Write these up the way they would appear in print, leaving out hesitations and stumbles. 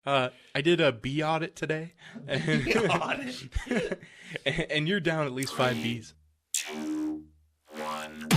I did a B audit today. B audit? And you're down at least 5 Bs. 2, 1.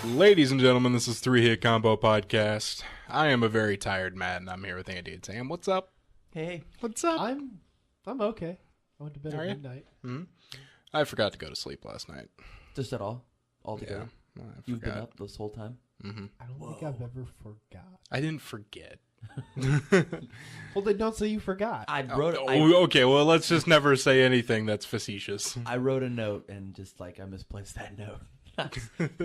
Ladies and gentlemen, this is 3 Hit Combo Podcast. I am a very tired Matt, and I'm here with Andy and Sam. What's up? Hey. What's up? I'm okay. I went to bed Are at you? midnight. Hmm? I forgot to go to sleep last night. Just at all? Altogether? Yeah, I You've been forgot. up this whole time? Mm-hmm. I don't think I've ever forgot. I didn't forget. Well, then don't say you forgot. I wrote Okay, well, let's just never say anything that's facetious. I wrote a note and just I misplaced that note.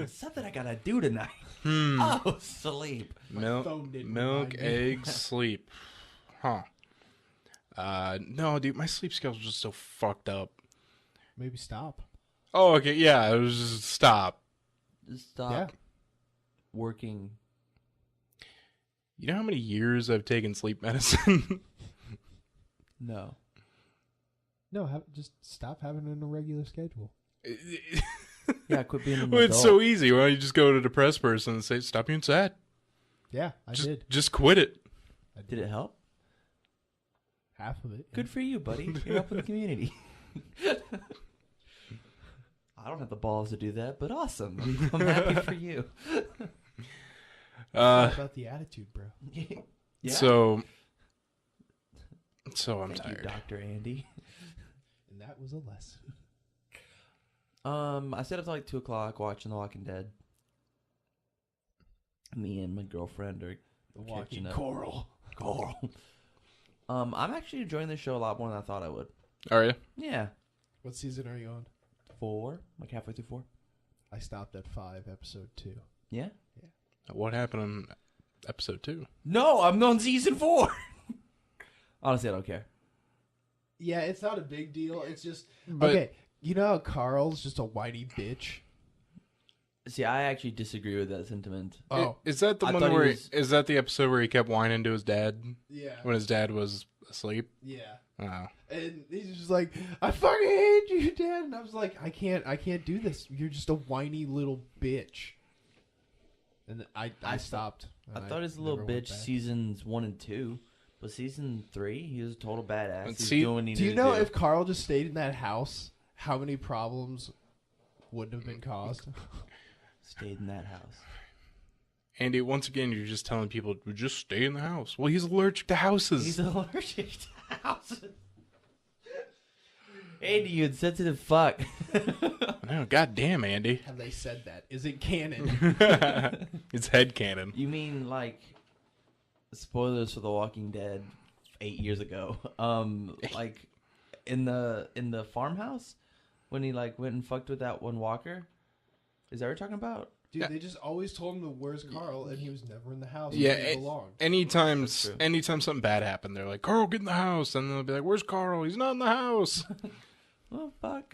Something I gotta do tonight. Oh, sleep. phone didn't Milk, remind me. eggs, sleep. Huh. No, dude, my sleep schedule's just so fucked up. Maybe stop. Oh, okay, yeah, it was just stop. Just stop Yeah. working. You know how many years I've taken sleep medicine? No. No, just stop having an irregular schedule. Yeah, quit being an Well, it's adult. so easy. Why don't you just go to a depressed person and say, stop being sad? Yeah, I did. Just quit it. Did it help? Half of it. Good for you, buddy. You're helping the community. I don't have the balls to do that, but awesome. I'm happy for you. It's all about the attitude, bro. Yeah. So I'm Thank tired. you, Dr. Andy. And that was a lesson. I stayed up till like 2 o'clock watching The Walking Dead. Me and my girlfriend are The walking catching up. coral. Coral. I'm actually enjoying this show a lot more than I thought I would. Are you? Yeah. What season are you on? 4, like halfway through 4. I stopped at 5, episode 2. Yeah. What happened in episode 2? No, I'm on season 4. Honestly, I don't care. Yeah, it's not a big deal. It's just But- okay. You know how Carl's just a whiny bitch? See, I actually disagree with that sentiment. Oh, Is that the I one thought he where was- is that the episode where he kept whining to his dad yeah, when his dad was asleep? yeah. Oh. And he's just like, I fucking hate you, Dad. And I was like, I can't do this. You're just a whiny little bitch. And I stopped. I And thought he was a little never went bitch back. seasons 1 and 2, but season 3, he was a total badass. And He's see- doing what he Do you needed know to do. if Carl just stayed in that house, how many problems wouldn't have been caused? Stayed in that house? Andy, once again, you're just telling people to just stay in the house. Well, he's allergic to houses. He's allergic to houses. Andy, you insensitive fuck. No, goddamn, Andy. Have they said that? Is it canon? It's headcanon. You mean like spoilers for The Walking Dead 8 years ago? Like in the farmhouse when he like went and fucked with that one walker. Is that what you're talking about? Dude, Yeah. they just always told him to where's Carl, and he was never in the house Yeah, where he belonged. anytime That's true. anytime something bad happened, they're like, Carl, get in the house. And they'll be like, where's Carl? He's not in the house. Oh fuck!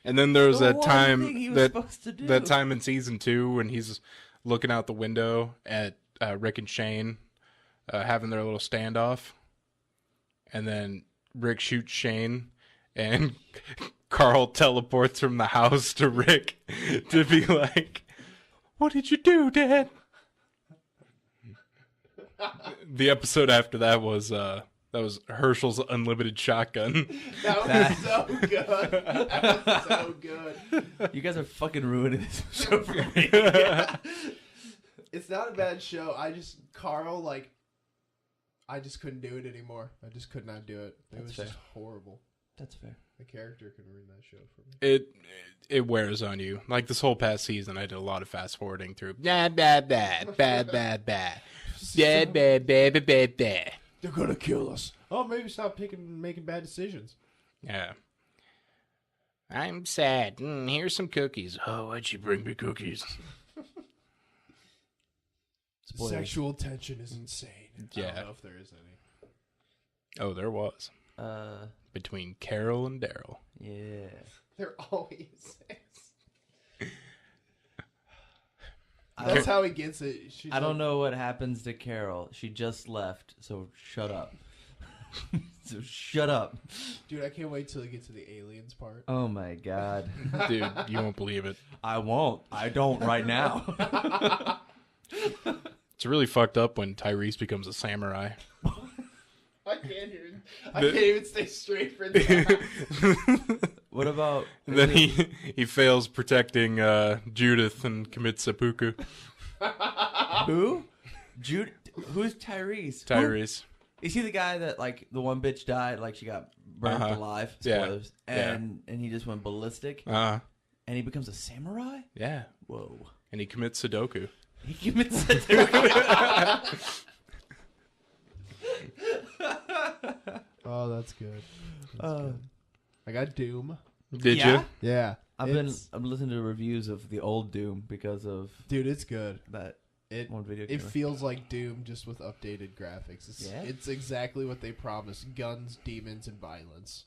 And then there was The that one time thing he was that supposed to do. that time in season 2 when he's looking out the window at Rick and Shane having their little standoff, and then Rick shoots Shane, and Carl teleports from the house to Rick to be like, "What did you do, Dad?" The episode after that was Herschel's unlimited shotgun. That was so good. That was so good. You guys are fucking ruining this show for me. It's not a bad show. Carl, like, I just couldn't do it anymore. I just could not do it. It That's was fair. just horrible. That's fair. The character could ruin that show for me. It wears on you. Like this whole past season, I did a lot of fast forwarding through. Bad, bad, bad, bad, bad, bad, bad, bad, bad, bad, bad, bad. They're gonna kill us. Oh, maybe stop making bad decisions. Yeah. I'm sad. Here's some cookies. Oh, why'd you bring me cookies? Spoilers. Sexual tension is insane. I Yeah. don't know if there is any. Oh, there was. Between Carol and Daryl. Yeah. They're always. That's how he gets it. I don't know what happens to Carol. She just left, so shut up. So shut up. Dude, I can't wait till we get to the aliens part. Oh my god. Dude, you won't believe it. I won't. I don't right now. It's really fucked up when Tyrese becomes a samurai. I can't even stay straight for that. What about... And then he fails protecting Judith and commits seppuku. Who? Who's Tyrese? Tyrese. Who? Is he the guy that, like, the one bitch died, like she got burnt alive? Spoilers. Yeah. And he just went ballistic? And he becomes a samurai? Yeah. Whoa. And he commits Sudoku. He commits Sudoku. Oh, that's good. That's good. I got Doom. Did Yeah? you? Yeah. I'm listening to reviews of the old Doom because of Dude, it's good. that One video It game. feels like Doom just with updated graphics. Yeah? It's exactly what they promised: guns, demons, and violence.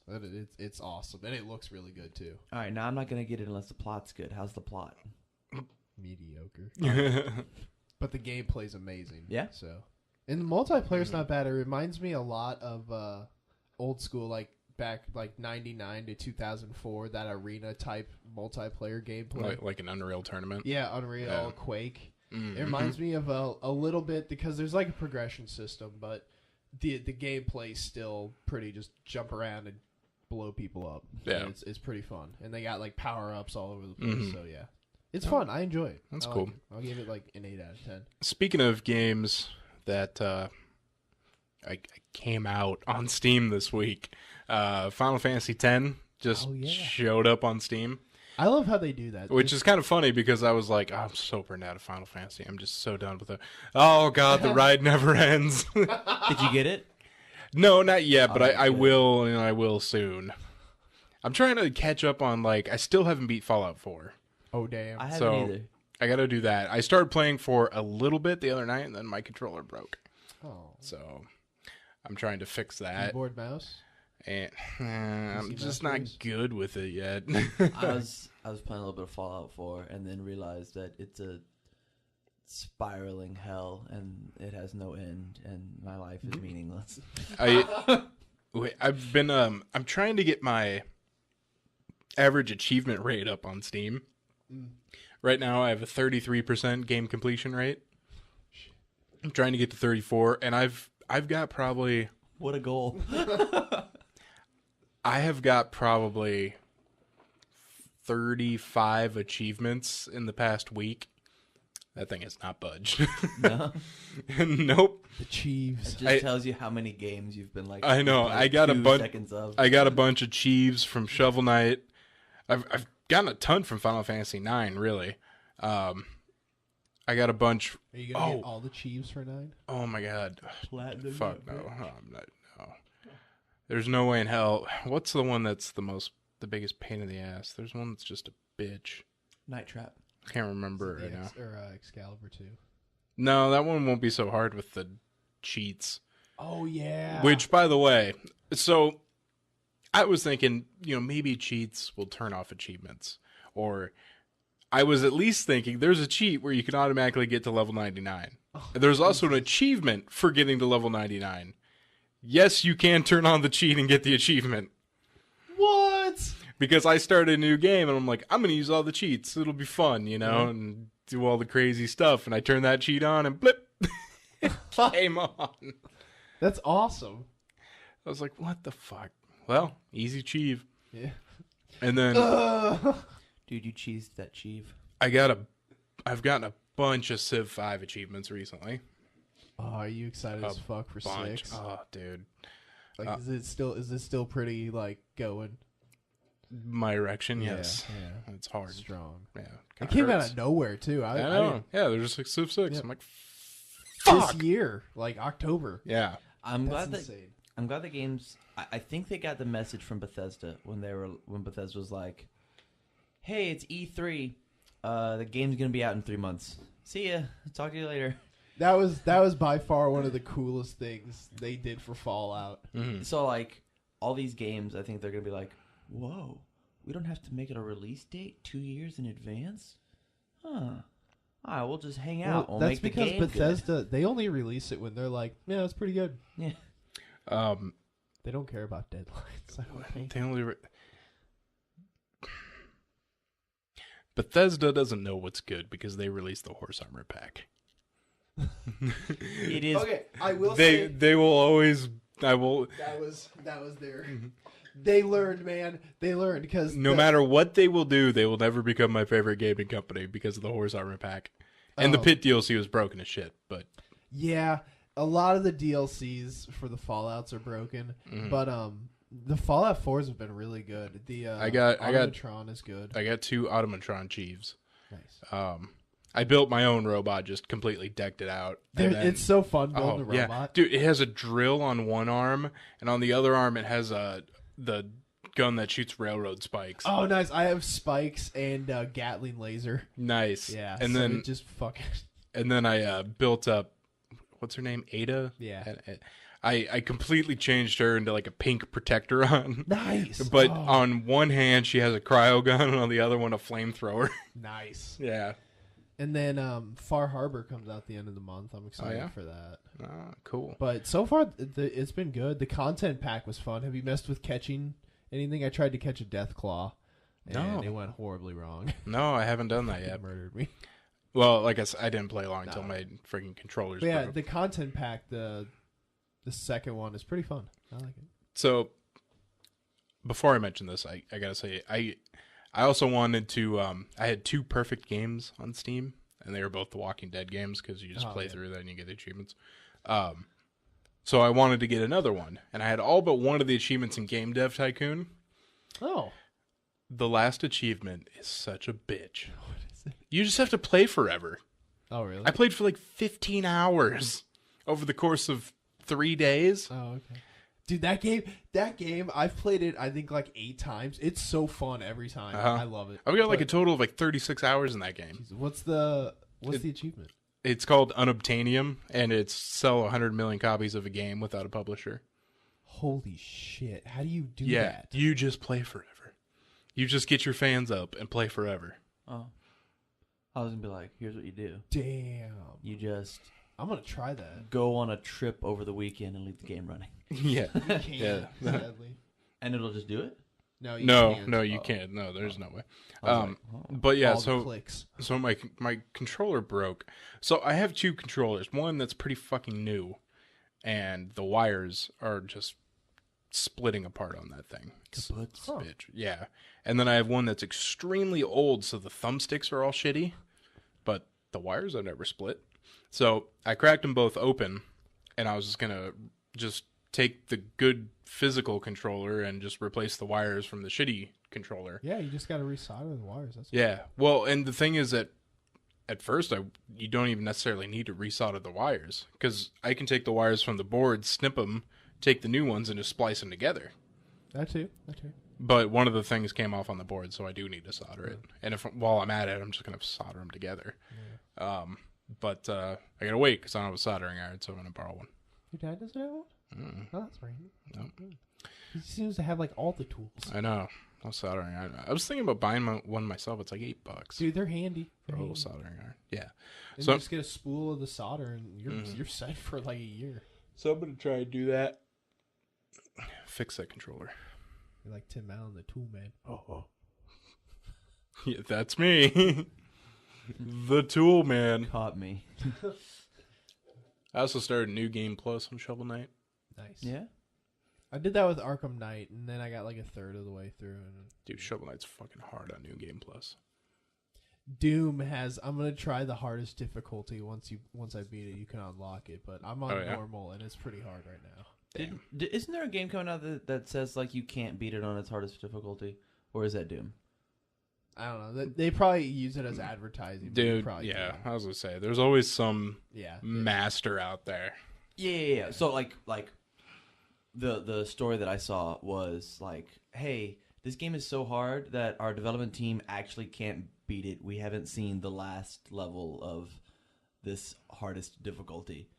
It's awesome, and it looks really good too. All right, now I'm not going to get it unless the plot's good. How's the plot? Mediocre, but the gameplay's amazing. Yeah? So, and the multiplayer's not bad. It reminds me a lot of old school, like back like 99 to 2004, that arena type multiplayer gameplay. like an Unreal tournament. Yeah, Unreal, Yeah. Quake. Mm-hmm. It reminds me of a little bit because there's like a progression system, but the gameplay's still pretty just jump around and blow people up. Yeah. And it's pretty fun, and they got like power ups all over the place. So yeah, it's fun. I enjoy it. That's I cool. like it. I'll give it like an 8 out of 10. Speaking of games that I came out on Steam this week, Final Fantasy X just showed up on Steam. I love how they do that. Which is kind of funny because I was like, I'm so burned out of Final Fantasy. I'm just so done with it. Oh, God, the ride never ends. Did you get it? No, not yet, but I good. will, and I will soon. I'm trying to catch up on, like, I still haven't beat Fallout 4. Oh damn! I haven't So either. I got to do that. I started playing for a little bit the other night, and then my controller broke. Oh, So I'm trying to fix that. keyboard mouse. And I'm PC just Master not Race? good with it yet. I was playing a little bit of Fallout 4 and then realized that it's a spiraling hell and it has no end and my life is meaningless. I've been I'm trying to get my average achievement rate up on Steam. Right now I have a 33% game completion rate. I'm trying to get to 34, and I've got probably What a goal. I have got probably 35 achievements in the past week. That thing has not budged. No? Nope. The Chiefs. It just tells you how many games you've been like. I know. like I got a 2 bunch. seconds of. I got a bunch of Chiefs from Shovel Knight. I've gotten a ton from Final Fantasy 9, really. I got a bunch. Are you gonna get all the Chiefs for 9? Oh my god. Platinum. Fuck no. I'm not. No. There's no way in hell. What's the one that's the biggest pain in the ass? There's one that's just a bitch. Night Trap. I can't remember it right now. Or Excalibur 2. No, that one won't be so hard with the cheats. Oh yeah. Which, by the way, so I was thinking, maybe cheats will turn off achievements. Or I was at least thinking there's a cheat where you can automatically get to level 99. And there's also an achievement for getting to level 99. Yes, you can turn on the cheat and get the achievement. What? Because I started a new game and I'm like, I'm going to use all the cheats. It'll be fun, and do all the crazy stuff. And I turned that cheat on and blip, it came on. That's awesome. I was like, what the fuck? Well, easy achieve. Yeah. And then Dude, you cheesed that Chief. I've gotten a bunch of Civ 5 achievements recently. Oh, are you excited as fuck for Bunch. 6? Oh, dude. Like, is it still pretty like going? My erection, yes. Yeah. It's hard. Strong. Yeah. It kinda came out hurts. of nowhere too. I know. Yeah, there's just like Civ 6. Yeah. I'm like, This fuck. year, like October. Yeah. I'm That's glad insane. the games. I think they got the message from Bethesda when Bethesda was like, "Hey, it's E3. The game's gonna be out in 3 months. See ya. Talk to you later." That was by far one of the coolest things they did for Fallout. Mm-hmm. So like, all these games, I think they're gonna be like, whoa, we don't have to make it a release date 2 years in advance, huh? All right, we'll just hang out. We'll that's make the because game Bethesda they only release it when they're like, yeah, it's pretty good. good. Yeah. They don't care about deadlines. I don't think. They only Bethesda doesn't know what's good because they released the horse armor pack. It is. Okay, I will They will always. I will. that was their. They learned, man. They learned because No matter what they will do, they will never become my favorite gaming company because of the horse armor pack. And the Oh. pit DLC was broken as shit, but Yeah, a lot of the DLCs for the Fallouts are broken, but the Fallout 4s have been really good. The I got Automatron is good. I got 2 Automatron Chiefs. Nice. I built my own robot, just completely decked it out. and then- It's so fun building a yeah, robot. dude, it has a drill on one arm, and on the other arm it has the gun that shoots railroad spikes. Oh, nice! I have spikes and Gatling laser. Nice. Yeah, And so then it just fucking I built up, what's her name, Ada. Yeah. And I completely changed her into like a pink protectoron. nice. But Oh, on one hand she has a cryo gun, and on the other one a flamethrower. nice. Yeah. And then Far Harbor comes out the end of the month. I'm excited yeah? for that. Ah, cool. But so far, it's been good. The content pack was fun. Have you messed with catching anything? I tried to catch a death claw, and No. it went horribly wrong. No, I haven't done that It yet. murdered me. Well, like I said, I didn't play long until No. my freaking controllers But yeah, broke. the content pack, the second one is pretty fun. I like it. So, before I mention this, I gotta say, I also wanted to, I had 2 perfect games on Steam, and they were both the Walking Dead games, because you just Oh, play yeah. through that and you get the achievements. So I wanted to get another one, and I had all but one of the achievements in Game Dev Tycoon. Oh, The last achievement is such a bitch. what is it? You just have to play forever. Oh, really? I played for like 15 hours over the course of 3 days. Oh, okay. Dude, that game, I've played it, I think, like 8 times. It's so fun every time. Uh-huh. I love it. I've got like a But- total of like 36 hours in that game. What's the achievement? It's called Unobtainium, and it's sell 100 million copies of a game without a publisher. Holy shit! How do you do Yeah, that? you just play forever. You just get your fans up and play forever. Oh. I was gonna be like, here's what you do. Damn. You just I'm gonna try that. go on a trip over the weekend and leave the game running, Yeah. You can't, Yeah. sadly. and it'll just do it. No, you No, can't. no, you can't. No, there's no way. I was like, oh. But yeah, All the so clicks. my controller broke. So I have 2 controllers. One that's pretty fucking new, and the wires are just splitting apart on that thing. It's Kaput. a bitch. Yeah. And then I have one that's extremely old, so the thumbsticks are all shitty, but the wires are never split. So I cracked them both open, and I was just gonna take the good physical controller and just replace the wires from the shitty controller. Yeah, you just gotta resolder the wires. That's Yeah. Well, and the thing is that at first you don't even necessarily need to resolder the wires, because I can take the wires from the board, snip them, take the new ones, and just splice them together. that too. That too. But one of the things came off on the board, so I do need to solder it. And if while I'm at it, I'm just gonna solder them together. But I gotta wait because I don't have a soldering iron, so I'm gonna borrow one. Your dad doesn't have one? Mm, Oh, that's random. Nope. He seems to have like all the tools. I know. No soldering iron. I was thinking about buying one myself. It's like $8 Dude, they're handy. for They're a little handy. soldering iron. Yeah. And So- you just get a spool of the solder, and you're set for like a year. So I'm gonna try to do that. Fix that controller. You're like Tim Allen, the tool man. Oh. Yeah, that's me. The Tool Man. Caught me. I also started New Game Plus on Shovel Knight. Nice. Yeah. I did that with Arkham Knight, and then I got like a third of the way through. And Dude, Shovel Knight's fucking hard on New Game Plus. Doom has. I'm gonna try the hardest difficulty. Once I beat it, you can unlock it. But I'm on Oh, yeah? normal, and it's pretty hard right now. Damn. Isn't there a game coming out that says like you can't beat it on its hardest difficulty, or is that Doom? I don't know. They probably use it as advertising. but you Dude, probably yeah, can. I was gonna say, there's always some Yeah. master out there. Yeah. So like the story that I saw was like, hey, this game is so hard that our development team actually can't beat it. We haven't seen the last level of this hardest difficulty,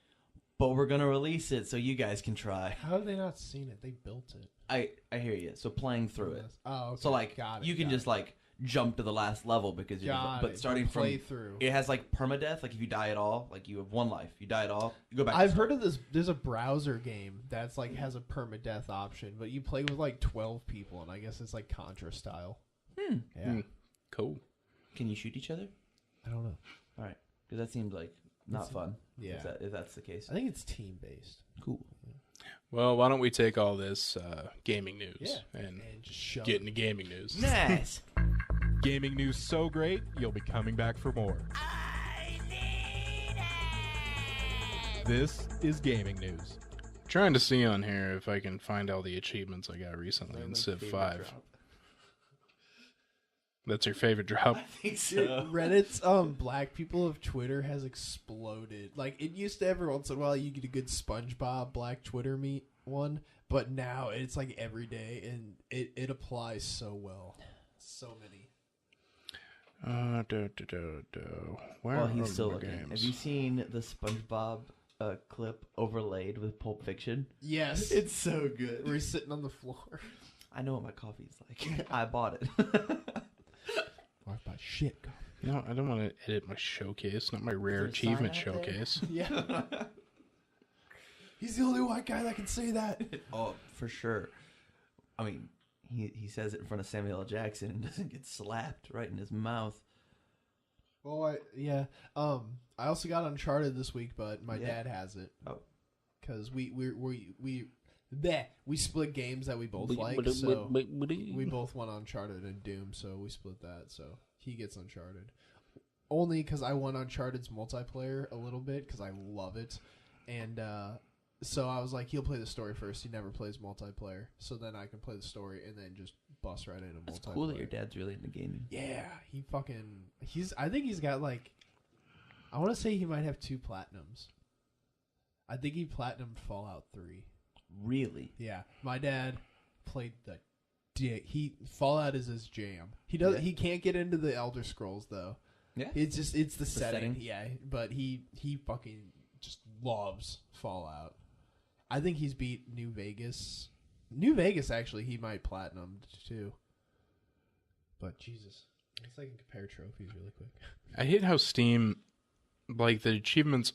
but we're gonna release it so you guys can try. How have they not seen it? They built it. I hear you. So playing through it. Oh, okay. So like Got it, you can got just it. like jump to the last level because you're Got but it. starting from play through. it has like permadeath. Like if you die at all, like you have one life. You die at all, you go back. I've heard of this. There's a browser game that's like has a permadeath option, but you play with like 12 people, and I guess it's like Contra style. Yeah. Cool. Can you shoot each other? I don't know. All right, because that seems like not fun. Yeah. If that's the case. I think it's team based. Cool. Well, why don't we take all this gaming news Yeah. and And just shove get it. into gaming news? Nice. Gaming news so great, you'll be coming back for more. This is gaming news. Trying to see on here if I can find all the achievements I got recently in Civ 5. That's your favorite drop? I think so. Dude, Reddit's black people of Twitter has exploded. Like it used to every once in a while you get a good SpongeBob black Twitter meet one, but now it's like every day and it applies so well. So many. Where Well, are he's still my looking. games? Have you seen the SpongeBob clip overlaid with Pulp Fiction? Yes. It's so good. Where he's sitting on the floor. I know what my coffee's like. I bought it. Marked by shit. No, I don't want to edit my showcase, not my rare there a sign achievement out there? showcase. Yeah. He's the only white guy that can say that. Oh, for sure. I mean, he says it in front of Samuel L. Jackson and doesn't get slapped right in his mouth. Well, I also got Uncharted this week, but my Yeah. dad has it. Oh. Because we split games that we both like, so we both want Uncharted and Doom, so we split that. So he gets Uncharted. Only because I want Uncharted's multiplayer a little bit, because I love it. And so I was like, he'll play the story first. He never plays multiplayer. So then I can play the story and then just bust right into It's multiplayer. cool that your dad's really into gaming. Yeah, I think he's got like, I want to say he might have 2 platinums. I think he platinumed Fallout 3. Really? Yeah, my dad played the dick. Fallout is his jam. He can't get into the Elder Scrolls though. Yeah. It's the setting. setting. Yeah, but he fucking just loves Fallout. I think he's beat New Vegas. New Vegas actually he might platinum too. But Jesus, let's like compare trophies really quick. I hate how Steam, like the achievements,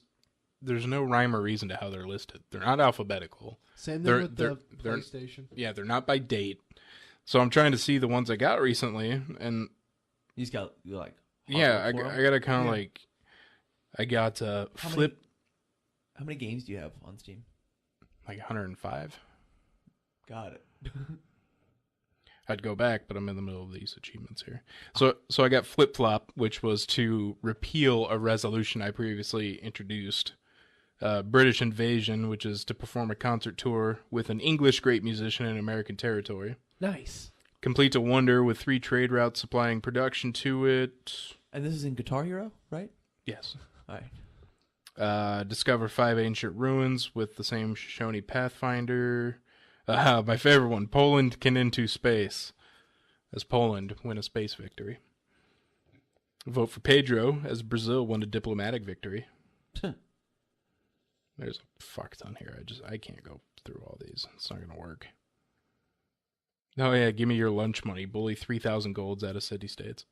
there's no rhyme or reason to how they're listed. They're not alphabetical. Same They're- thing with they're- the they're- PlayStation. Yeah, they're not by date. So I'm trying to see the ones I got recently, and He's got you like. yeah, hard work for I him? gotta kind of Yeah. like, I got How Flip How many games do you have on Steam? like 105. Got it. I'd go back, but I'm in the middle of these achievements here. So I got Flip Flop, which was to repeal a resolution I previously introduced. British Invasion, which is to perform a concert tour with an English great musician in American territory. Nice. Complete a wonder with 3 trade routes supplying production to it. And this is in Guitar Hero, right? Yes. All right. Discover 5 ancient ruins with the same Shoshone Pathfinder. My favorite one, Poland can into space. As Poland win a space victory. Vote for Pedro as Brazil won a diplomatic victory. There's a fuck ton here. I can't go through all these. It's not gonna work. Oh yeah, give me your lunch money. Bully 3,000 golds out of city states.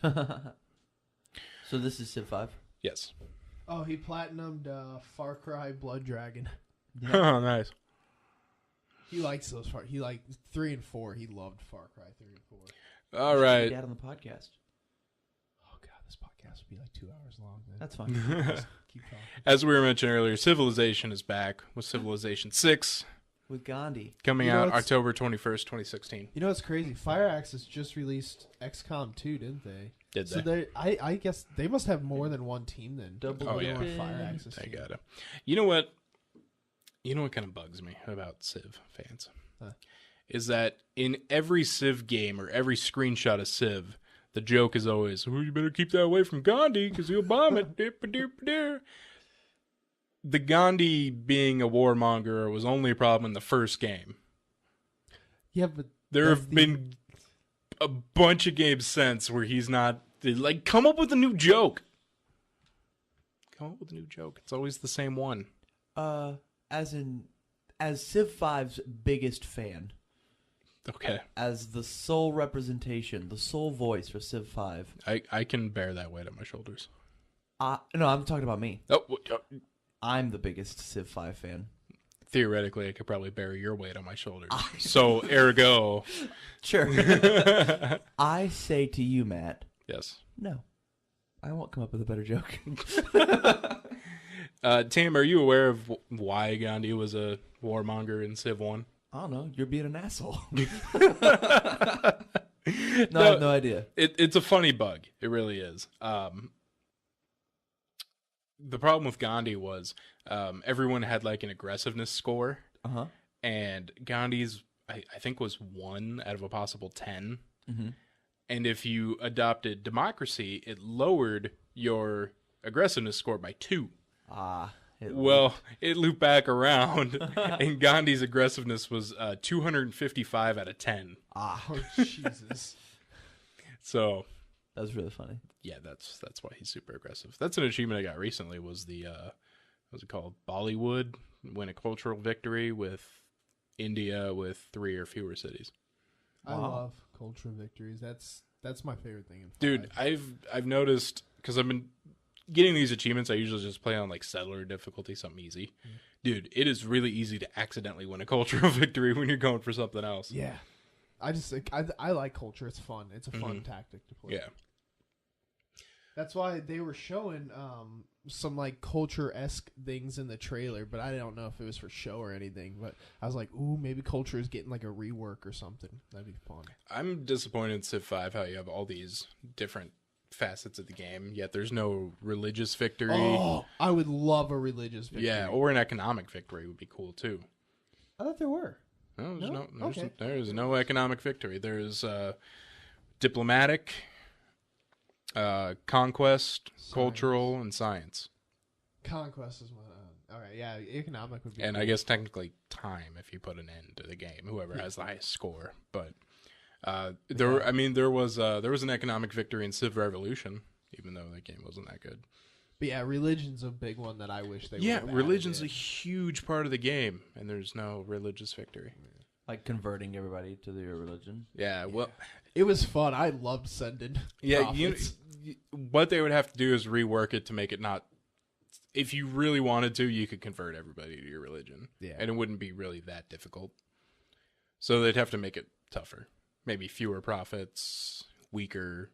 So this is Civ 5. Yes. Oh, he platinumed Far Cry Blood Dragon. Oh, nice. He likes those He liked 3 and 4. He loved Far Cry 3 and 4. All right. Dad on the podcast. Oh god, this podcast would be like 2 hours long. Man. That's fine. Keep talking. As we were mentioning earlier, Civilization is back with Civilization 6 With Gandhi. coming You know, out it's- October 21st, 2016. You know what's crazy? Fireaxis just released XCOM 2, didn't they? Did So they? I guess they must have more than one team then. Double Oh, yeah. Doing Fireaxis I team. gotta. You know what? You know what kind of bugs me about Civ fans? Huh. Is that in every Civ game or every screenshot of Civ, the joke is always, "Oh, you better keep that away from Gandhi because he'll bomb it." Dip-a-dip-a-dip. The Gandhi being a warmonger was only a problem in the first game. Yeah, but There that's have the- been a bunch of games since where he's not like, come up with a new joke. Come up with a new joke. It's always the same one. As Civ 5's biggest fan, Okay. as the sole representation, the sole voice for Civ 5. I can bear that weight on my shoulders. No, I'm talking about me. Oh, I'm the biggest Civ 5 fan. theoretically, I could probably bear your weight on my shoulders. So, ergo. Sure. I say to you, Matt, Yes. no. I won't come up with a better joke. Tam, are you aware of why Gandhi was a warmonger in Civ 1? I don't know. You're being an asshole. No, I have no idea. It's a funny bug. It really is. The problem with Gandhi was everyone had like an aggressiveness score, and Gandhi's I think was 1 out of a possible 10. Mm-hmm. And if you adopted democracy, it lowered your aggressiveness score by 2. It looped back around, and Gandhi's aggressiveness was 255 out of 10. Oh, Jesus. So that was really funny. yeah, that's why he's super aggressive. That's an achievement I got recently. Was the what's it called? Bollywood win a cultural victory with India with 3 or fewer cities. I love cultural victories. That's my favorite thing in 5. Dude, I've noticed because I've been getting these achievements. I usually just play on like settler difficulty, something easy. Dude, it is really easy to accidentally win a cultural victory when you're going for something else. Yeah. I just think I like culture. It's fun. It's a fun tactic to play. Yeah. That's why they were showing some like culture-esque things in the trailer, but I don't know if it was for show or anything. But I was like, ooh, maybe culture is getting like a rework or something. That'd be fun. I'm disappointed in Civ 5 how you have all these different facets of the game, yet there's no religious victory. Oh, I would love a religious victory. Yeah, or an economic victory would be cool too. I thought there were. No, Okay. there's no economic victory. There's diplomatic, conquest, cultural, and science. Conquest is one. All right, yeah, economic would be. And cool. I guess technically time if you put an end to the game, whoever has the highest score. But there was an economic victory in Civ Revolution, even though that game wasn't that good. But yeah, religion's a big one that I wish they. Yeah, would've religion's a added huge part of the game, and there's no religious victory. Like converting everybody to their religion. Yeah, well, in. It was fun. I loved sending. yeah, prophets. what they would have to do is rework it to make it not. If you really wanted to, you could convert everybody to your religion. Yeah. And it wouldn't be really that difficult. So they'd have to make it tougher. Maybe fewer prophets, weaker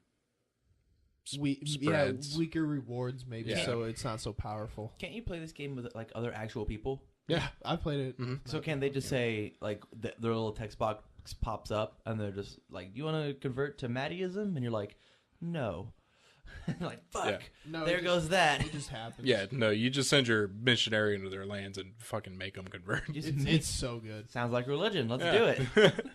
spreads. Weaker rewards maybe, Yeah. so it's not so powerful. Can't you play this game with like other actual people? Yeah, I played it. So can they just say like their little text box pops up and they're just like, "You want to convert to Maddieism?" And you're like, "No." Like, fuck. Yeah. No, There goes that. It just happens. Yeah, no, you just send your missionary into their lands and fucking make them convert. It's so good. Sounds like religion. Let's Yeah. do it.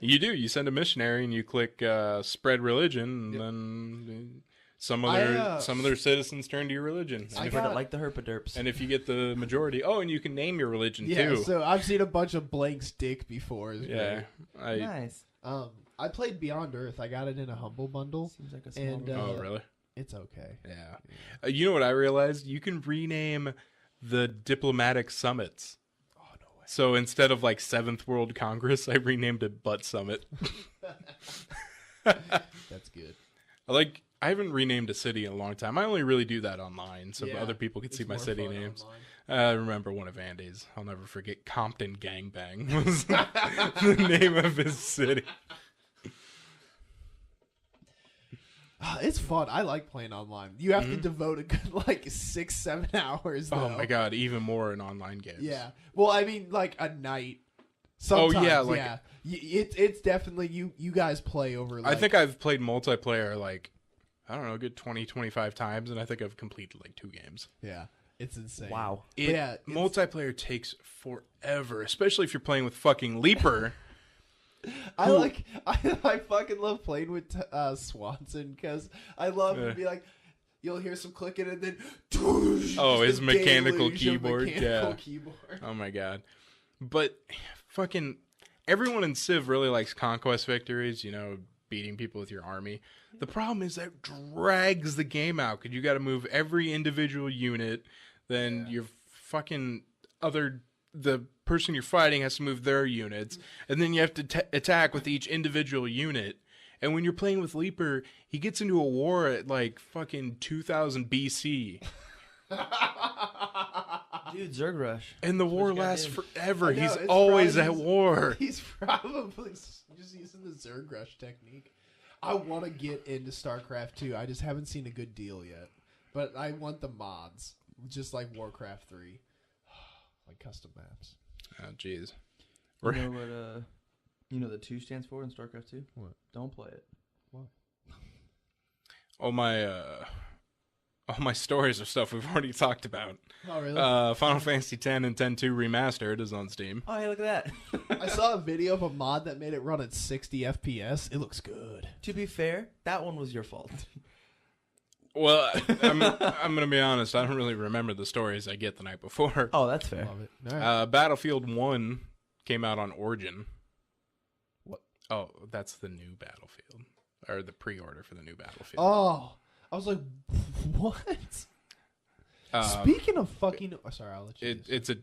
You do. You send a missionary and you click spread religion, and then some of their citizens turn to your religion. I And if, got it like the herpaderps. and if you get the majority, and you can name your religion Yeah, too. so I've seen a bunch of blank stick before. It's Yeah, great. Nice. I played Beyond Earth. I got it in a humble bundle. Seems like a small And oh really? it's okay. Yeah. You know what I realized? You can rename the diplomatic summits. Oh no way. So instead of like 7th World Congress, I renamed it Butt Summit. That's good. I haven't renamed a city in a long time. I only really do that online so Yeah, other people can it's see my more city fun names. online. I remember one of Andy's. I'll never forget. Compton Gangbang was the name of his city. It's fun. I like playing online. You have to devote a good 6-7 hours. Though. Oh my god, even more in online games. Yeah. Well, I mean, like a night. Oh, Sometimes, yeah, yeah. It's definitely you guys play over. I think I've played multiplayer I don't know, a good 20, 25 times, and I think I've completed 2 games. Yeah, it's insane. Wow. Multiplayer takes forever, especially if you're playing with fucking Leaper. I fucking love playing with Swanson because I love to be like, you'll hear some clicking and then His mechanical deluge of keyboard. mechanical keyboard. Oh my god. But fucking everyone in Civ really likes conquest victories, beating people with your army. The problem is that drags the game out because you got to move every individual unit, then your fucking other the person you're fighting has to move their units, and then you have to attack with each individual unit. And when you're playing with Leaper, he gets into a war at like fucking 2000 BC. Dude, Zerg Rush. And the war you gotta lasts do. forever. I know, He's it's always probably at just- war. He's probably just using the Zerg Rush technique. I want to get into StarCraft 2. I just haven't seen a good deal yet. But I want the mods, just like Warcraft 3. Like custom maps. Oh, jeez. You know what you know the 2 stands for in StarCraft 2? What? Don't play it. All my stories are stuff we've already talked about. Oh, really? Final Fantasy X and X-2 Remastered is on Steam. Oh, hey, look at that. I saw a video of a mod that made it run at 60 FPS. It looks good. To be fair, that one was your fault. Well, I'm going to be honest. I don't really remember the stories I get the night before. Oh, that's fair. Love it. All right. Battlefield 1 came out on Origin. What? Oh, that's the new Battlefield. Or the pre-order for the new Battlefield. Oh, I was like, what? Speaking of fucking... Oh, sorry, I'll let you It's a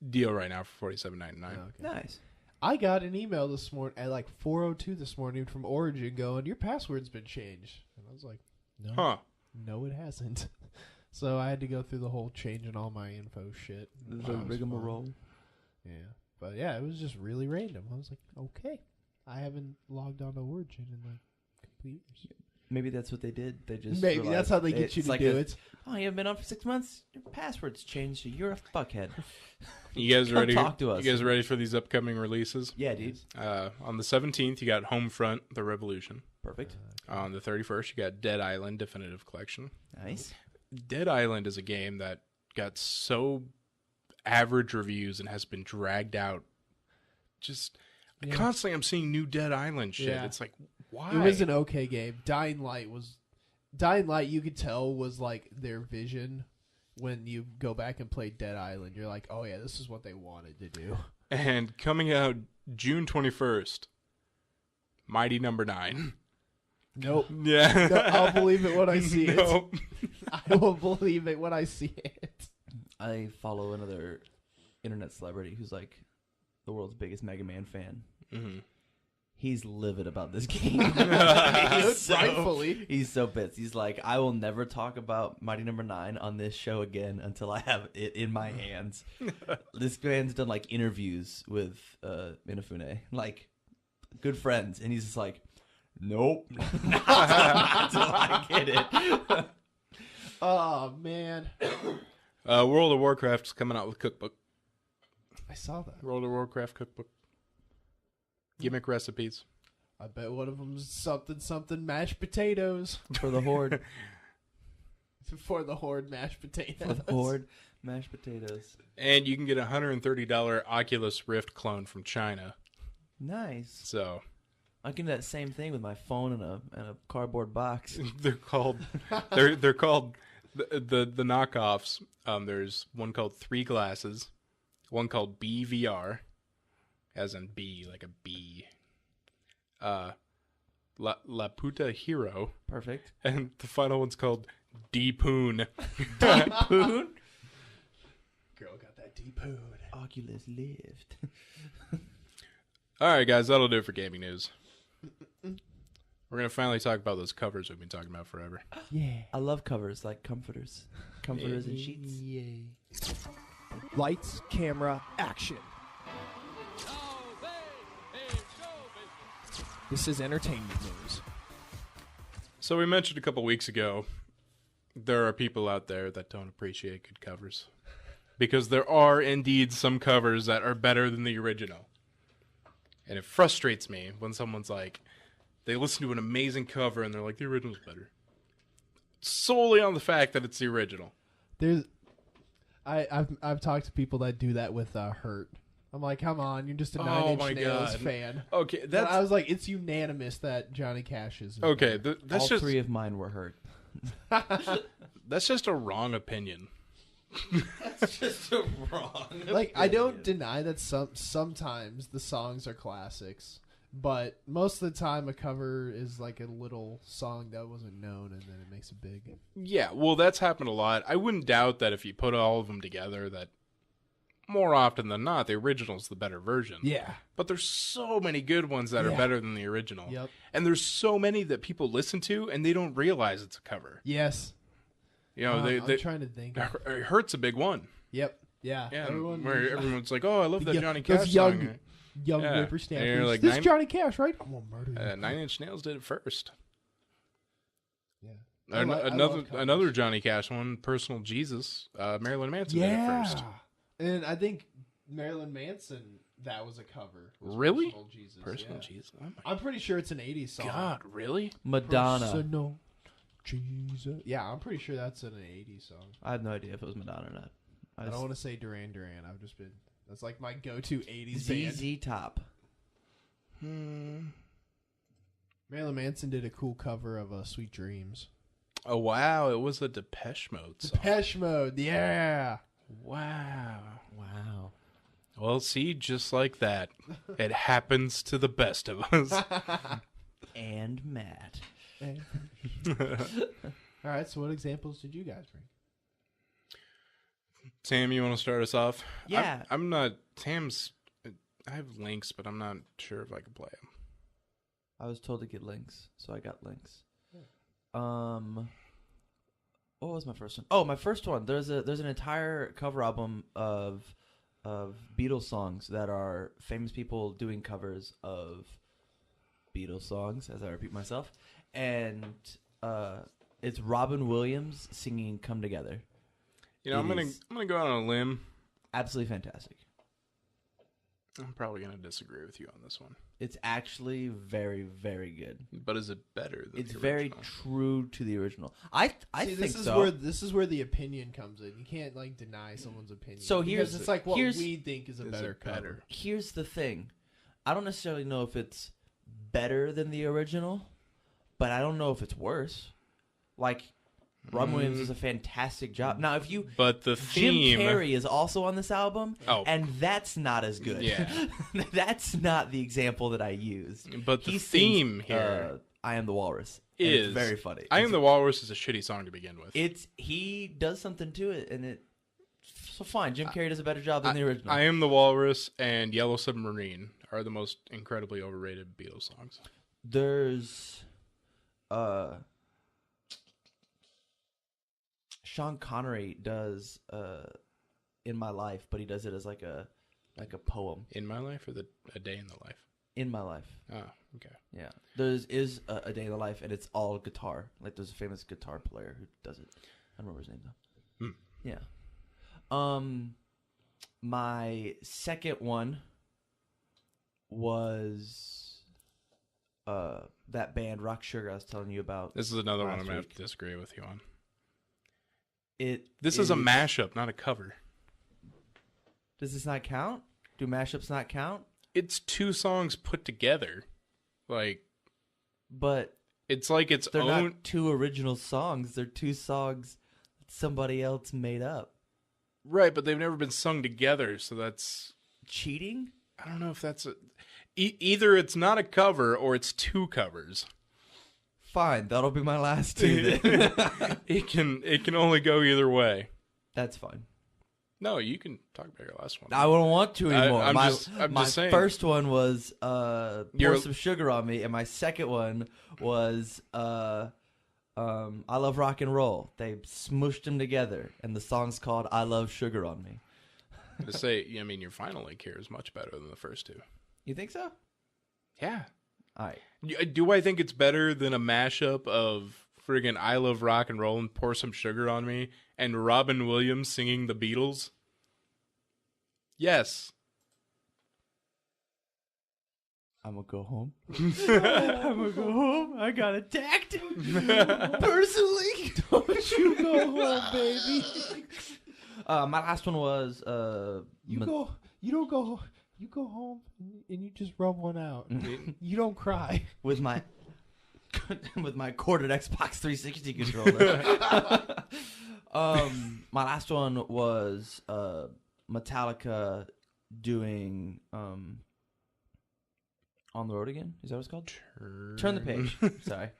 deal right now for $47.99. Okay. Nice. I got an email this morning at like 4:02 this morning from Origin going, your password's been changed. And I was like, no. Huh. No, it hasn't. So I had to go through the whole changing all my info shit. There's That a was rigmarole. fun. Yeah. But yeah, it was just really random. I was like, okay. I haven't logged on to Origin in like complete years. Maybe that's what they did. They just Maybe realized that's how they get it's you to like do a- it. Oh, you haven't been on for 6 months? Your password's changed, so you're a fuckhead. You guys Come ready? talk to us. You guys ready for these upcoming releases? Yeah, dude. On the 17th, you got Homefront: The Revolution. Perfect. On the 31st, you got Dead Island Definitive Collection. Nice. Dead Island is a game that got so average reviews and has been dragged out. Just Yeah. constantly, I'm seeing new Dead Island shit. Yeah. It's like, why? It was an okay game. Dying Light, you could tell, was like their vision. When you go back and play Dead Island, you're like, oh yeah, this is what they wanted to do. And coming out June 21st, Mighty Number 9. Nope. Yeah. No, I'll believe it when I see it. Nope. I will believe it when I see it. I follow another internet celebrity who's like the world's biggest Mega Man fan. Mhm. He's livid about this game. Rightfully. He's so pissed. He's like, I will never talk about Mighty Number 9 on this show again until I have it in my hands. This man's done like interviews with Inafune, like good friends, and he's just like, nope, not until I get it. Oh man, World of Warcraft's coming out with cookbook. I saw that. World of Warcraft cookbook. Gimmick recipes. I bet one of them's something mashed potatoes For the Horde. for the Horde mashed potatoes. For the Horde, mashed potatoes. And you can get a $130 Oculus Rift clone from China. Nice. So I can do that same thing with my phone and a cardboard box. they're called they're called the knockoffs. There's one called 3 Glasses, one called BVR, as in B, like a bee. La Puta Hero, Perfect. and the final one's called D-Poon. Poon? Girl got that deep hood. Oculus lived. All right, guys, that'll do it for gaming news. We're going to finally talk about those covers we've been talking about forever. Yeah. I love covers, like comforters. Comforters and sheets. Yay. Lights, camera, action. This is entertainment news. So we mentioned a couple weeks ago, there are people out there that don't appreciate good covers. Because there are indeed some covers that are better than the original. And it frustrates me when someone's like, they listen to an amazing cover and they're like, the original's better. Solely on the fact that it's the original. I've talked to people that do that with Hurt. I'm like, come on, you're just a Nine Oh Inch my Nails God. fan. Okay, But I was like, it's unanimous that Johnny Cash is. okay. That's All just 3 of mine were hurt. that's just a wrong opinion. That's just a wrong. Like, I don't deny that sometimes the songs are classics, but most of the time a cover is like a little song that wasn't known, and then it makes it big. Yeah, well, that's happened a lot. I wouldn't doubt that if you put all of them together, that more often than not, the original's the better version. Yeah. But there's so many good ones that are better than the original. Yep. And there's so many that people listen to and they don't realize it's a cover. Yes. You know, I'm trying to think. It Hurt's a big one. Yep. Yeah. Yeah. Everyone's like, "Oh, I love that Johnny those Cash young, song." Young Yeah. whippersnappers. And you're like, This is Johnny Cash, right? I'm gonna murder you. 9 Inch Nails did it first. Yeah. Another Johnny Cash one, Personal Jesus. Marilyn Manson did it first. And I think Marilyn Manson, that was a cover. Really? Personal Jesus. Personal yeah. Jesus. Oh my I'm pretty sure it's an 80s song. God, really? Madonna. Personal Jesus. Yeah, I'm pretty sure that's an 80s song. I have no idea if it was Madonna or not. I don't want to say Duran Duran. I've just been... That's like my go-to 80s band. ZZ Top. Marilyn Manson did a cool cover of Sweet Dreams. Oh, wow. It was a Depeche Mode song. Depeche Mode, yeah. Wow. Wow. Well, see, just like that, it happens to the best of us. And Matt. All right, so what examples did you guys bring? Sam, you want to start us off? Yeah. I'm not... Sam's... I have links, but I'm not sure if I can play them. I was told to get links, so I got links. Yeah. What was my first one? Oh, my first one. There's an entire cover album of Beatles songs that are famous people doing covers of Beatles songs, as I repeat myself, and it's Robin Williams singing "Come Together." You know, I'm gonna go out on a limb. Absolutely fantastic. I'm probably gonna disagree with you on this one. It's actually very, very good. But is it better than It's the very original? true to the original. I think this is so. this is where the opinion comes in. You can't like deny someone's opinion. So because here's it's like what here's- we think is a better cover. Here's the thing. I don't necessarily know if it's better than the original, but I don't know if it's worse. Like, Robin Williams does a fantastic job. Now, if you... But the theme... Jim Carrey is also on this album, and that's not as good. Yeah. That's not the example that I used. But the He theme sings, here I Am the Walrus. And is... it's very funny. I Am the Walrus is a shitty song to begin with. He does something to it, and it... So fine, Jim Carrey does a better job than the original. I Am the Walrus and Yellow Submarine are the most incredibly overrated Beatles songs. There's... Sean Connery does "In My Life," but he does it as like a poem. In My Life or A Day in the Life? In My Life. Oh, okay. Yeah, there's a day in the life, and it's all guitar. Like there's a famous guitar player who does it. I don't remember his name though. Yeah. My second one was that band Rock Sugar I was telling you about. This is another one last I'm going to have week. to disagree with you on. This is a mashup, not a cover. Does this not count? Do mashups not count? It's two songs put together. Like, But it's like its they're own... not two original songs. They're two songs that somebody else made up. Right, but they've never been sung together, so that's... Cheating? I don't know if that's a... Either it's not a cover or it's two covers. Fine, that'll be my last two then. It can only go either way. That's fine. No, you can talk about your last one. I don't want to anymore. I'm my just saying. first one was Pour Some Sugar on Me, and my second one was I Love Rock and Roll. They smooshed them together, and the song's called I Love Sugar on Me. To say, I mean, your final link here is much better than the first two. You think so? Yeah. All right. Do I think it's better than a mashup of friggin' I Love Rock and Roll and Pour Some Sugar on Me and Robin Williams singing the Beatles? Yes. I'm gonna go home. I'm gonna go home. I got attacked. Personally, don't you go home, baby. My last one was You don't go. You go home and you just rub one out. You don't cry. with my corded Xbox 360 controller. My last one was Metallica doing On the Road Again. Is that what it's called? Turn the Page. Sorry.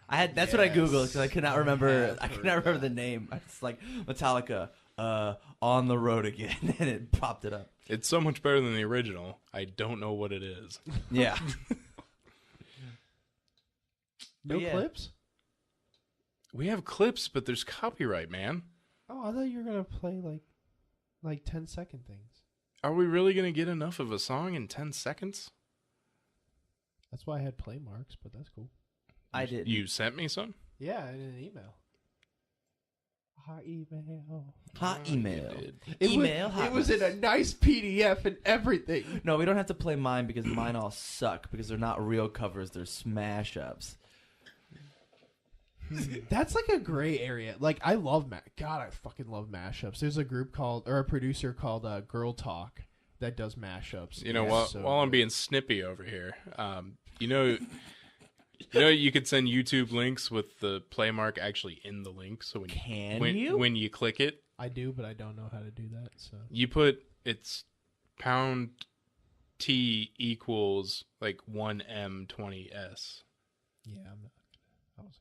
That's what I googled because I could not remember. I could not remember the name. It's like Metallica on the road again, and it popped it up. It's so much better than the original. I don't know what it is. Yeah. No yeah. clips? We have clips, but there's copyright, man. Oh, I thought you were gonna play like 10-second things. Are we really going to get enough of a song in 10 seconds? That's why I had play marks, but that's cool. I did. You sent me some? Yeah, in an email. Hot email. Hot email. It was in a nice PDF and everything. No, we don't have to play mine because mine all suck because they're not real covers. They're smash ups. That's like a gray area. Like I love God, I fucking love mashups. There's a group called or a producer called Girl Talk that does mashups. You know, It's while I'm being snippy over here, you know, you could send YouTube links with the play mark actually in the link. So when you click it, I do, but I don't know how to do that. So you put it's pound T equals like 1M20S. yeah, I'm not. I was.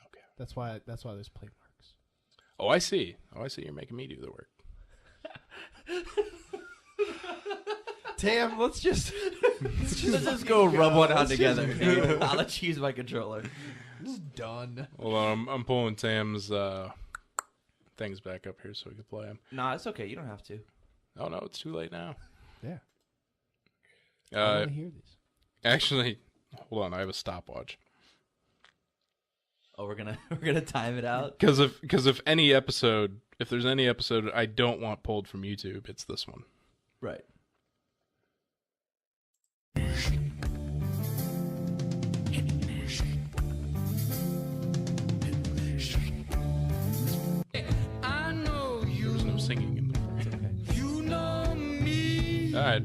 Okay. That's why there's play marks. Oh, I see. You're making me do the work. Tam, let's just go rub one out Let's together. just Dude. go. I'll let you use my controller. It's done. Hold on, I'm pulling Tam's things back up here so we can play them. Nah, it's okay. You don't have to. Oh no, it's too late now. Yeah. I want to hear these. Actually, hold on, I have a stopwatch. Oh, we're gonna time it out. Because if there's any episode I don't want pulled from YouTube, it's this one. Right. There's no singing in there. You know me. All right.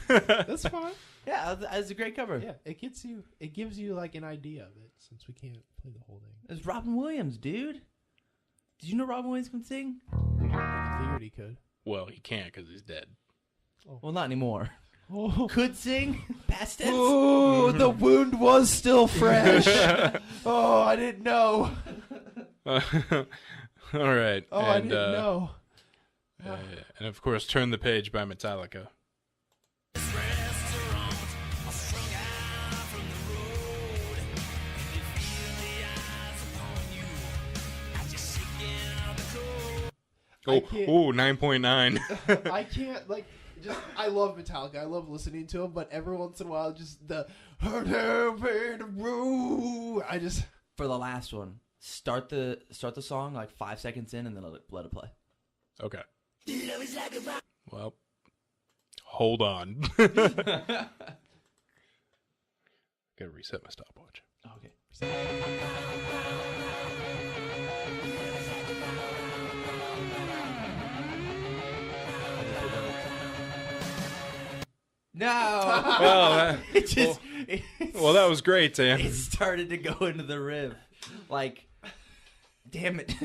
That's fine. Yeah, it's a great cover. Yeah, it gives you like an idea of it since we can't play the whole thing. It's Robin Williams, dude. Did you know Robin Williams can sing? I figured he could. Well, he can't because he's dead. Well, not anymore. Oh, Could sing? Past tense? oh the wound was still fresh. Oh, I didn't know. All right. Oh, I didn't know. And of course, Turn the Page by Metallica. I Oh, can't- 9.9. I can't I love Metallica. I love listening to them, but every once in a while, just the I just For the last one, start the song like 5 seconds in, and then let it play. Okay. Well, hold on. Gotta reset my stopwatch. Okay. No. Well, it just well, that was great, Tam. it started to go into the riff. Like, damn it.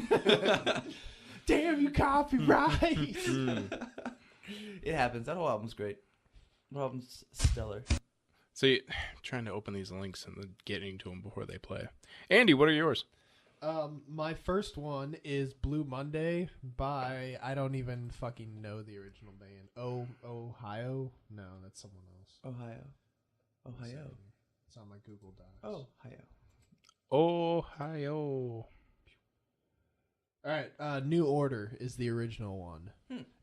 damn you copyright. It happens. That whole album's great. That album's stellar. See, I'm trying to open these links and then getting to them before they play. Andy, what are yours? My first one is Blue Monday by I don't even fucking know the original band. Ohio? No, that's someone else. Ohio. It's on my Google Docs. Ohio. All right, New Order is the original one,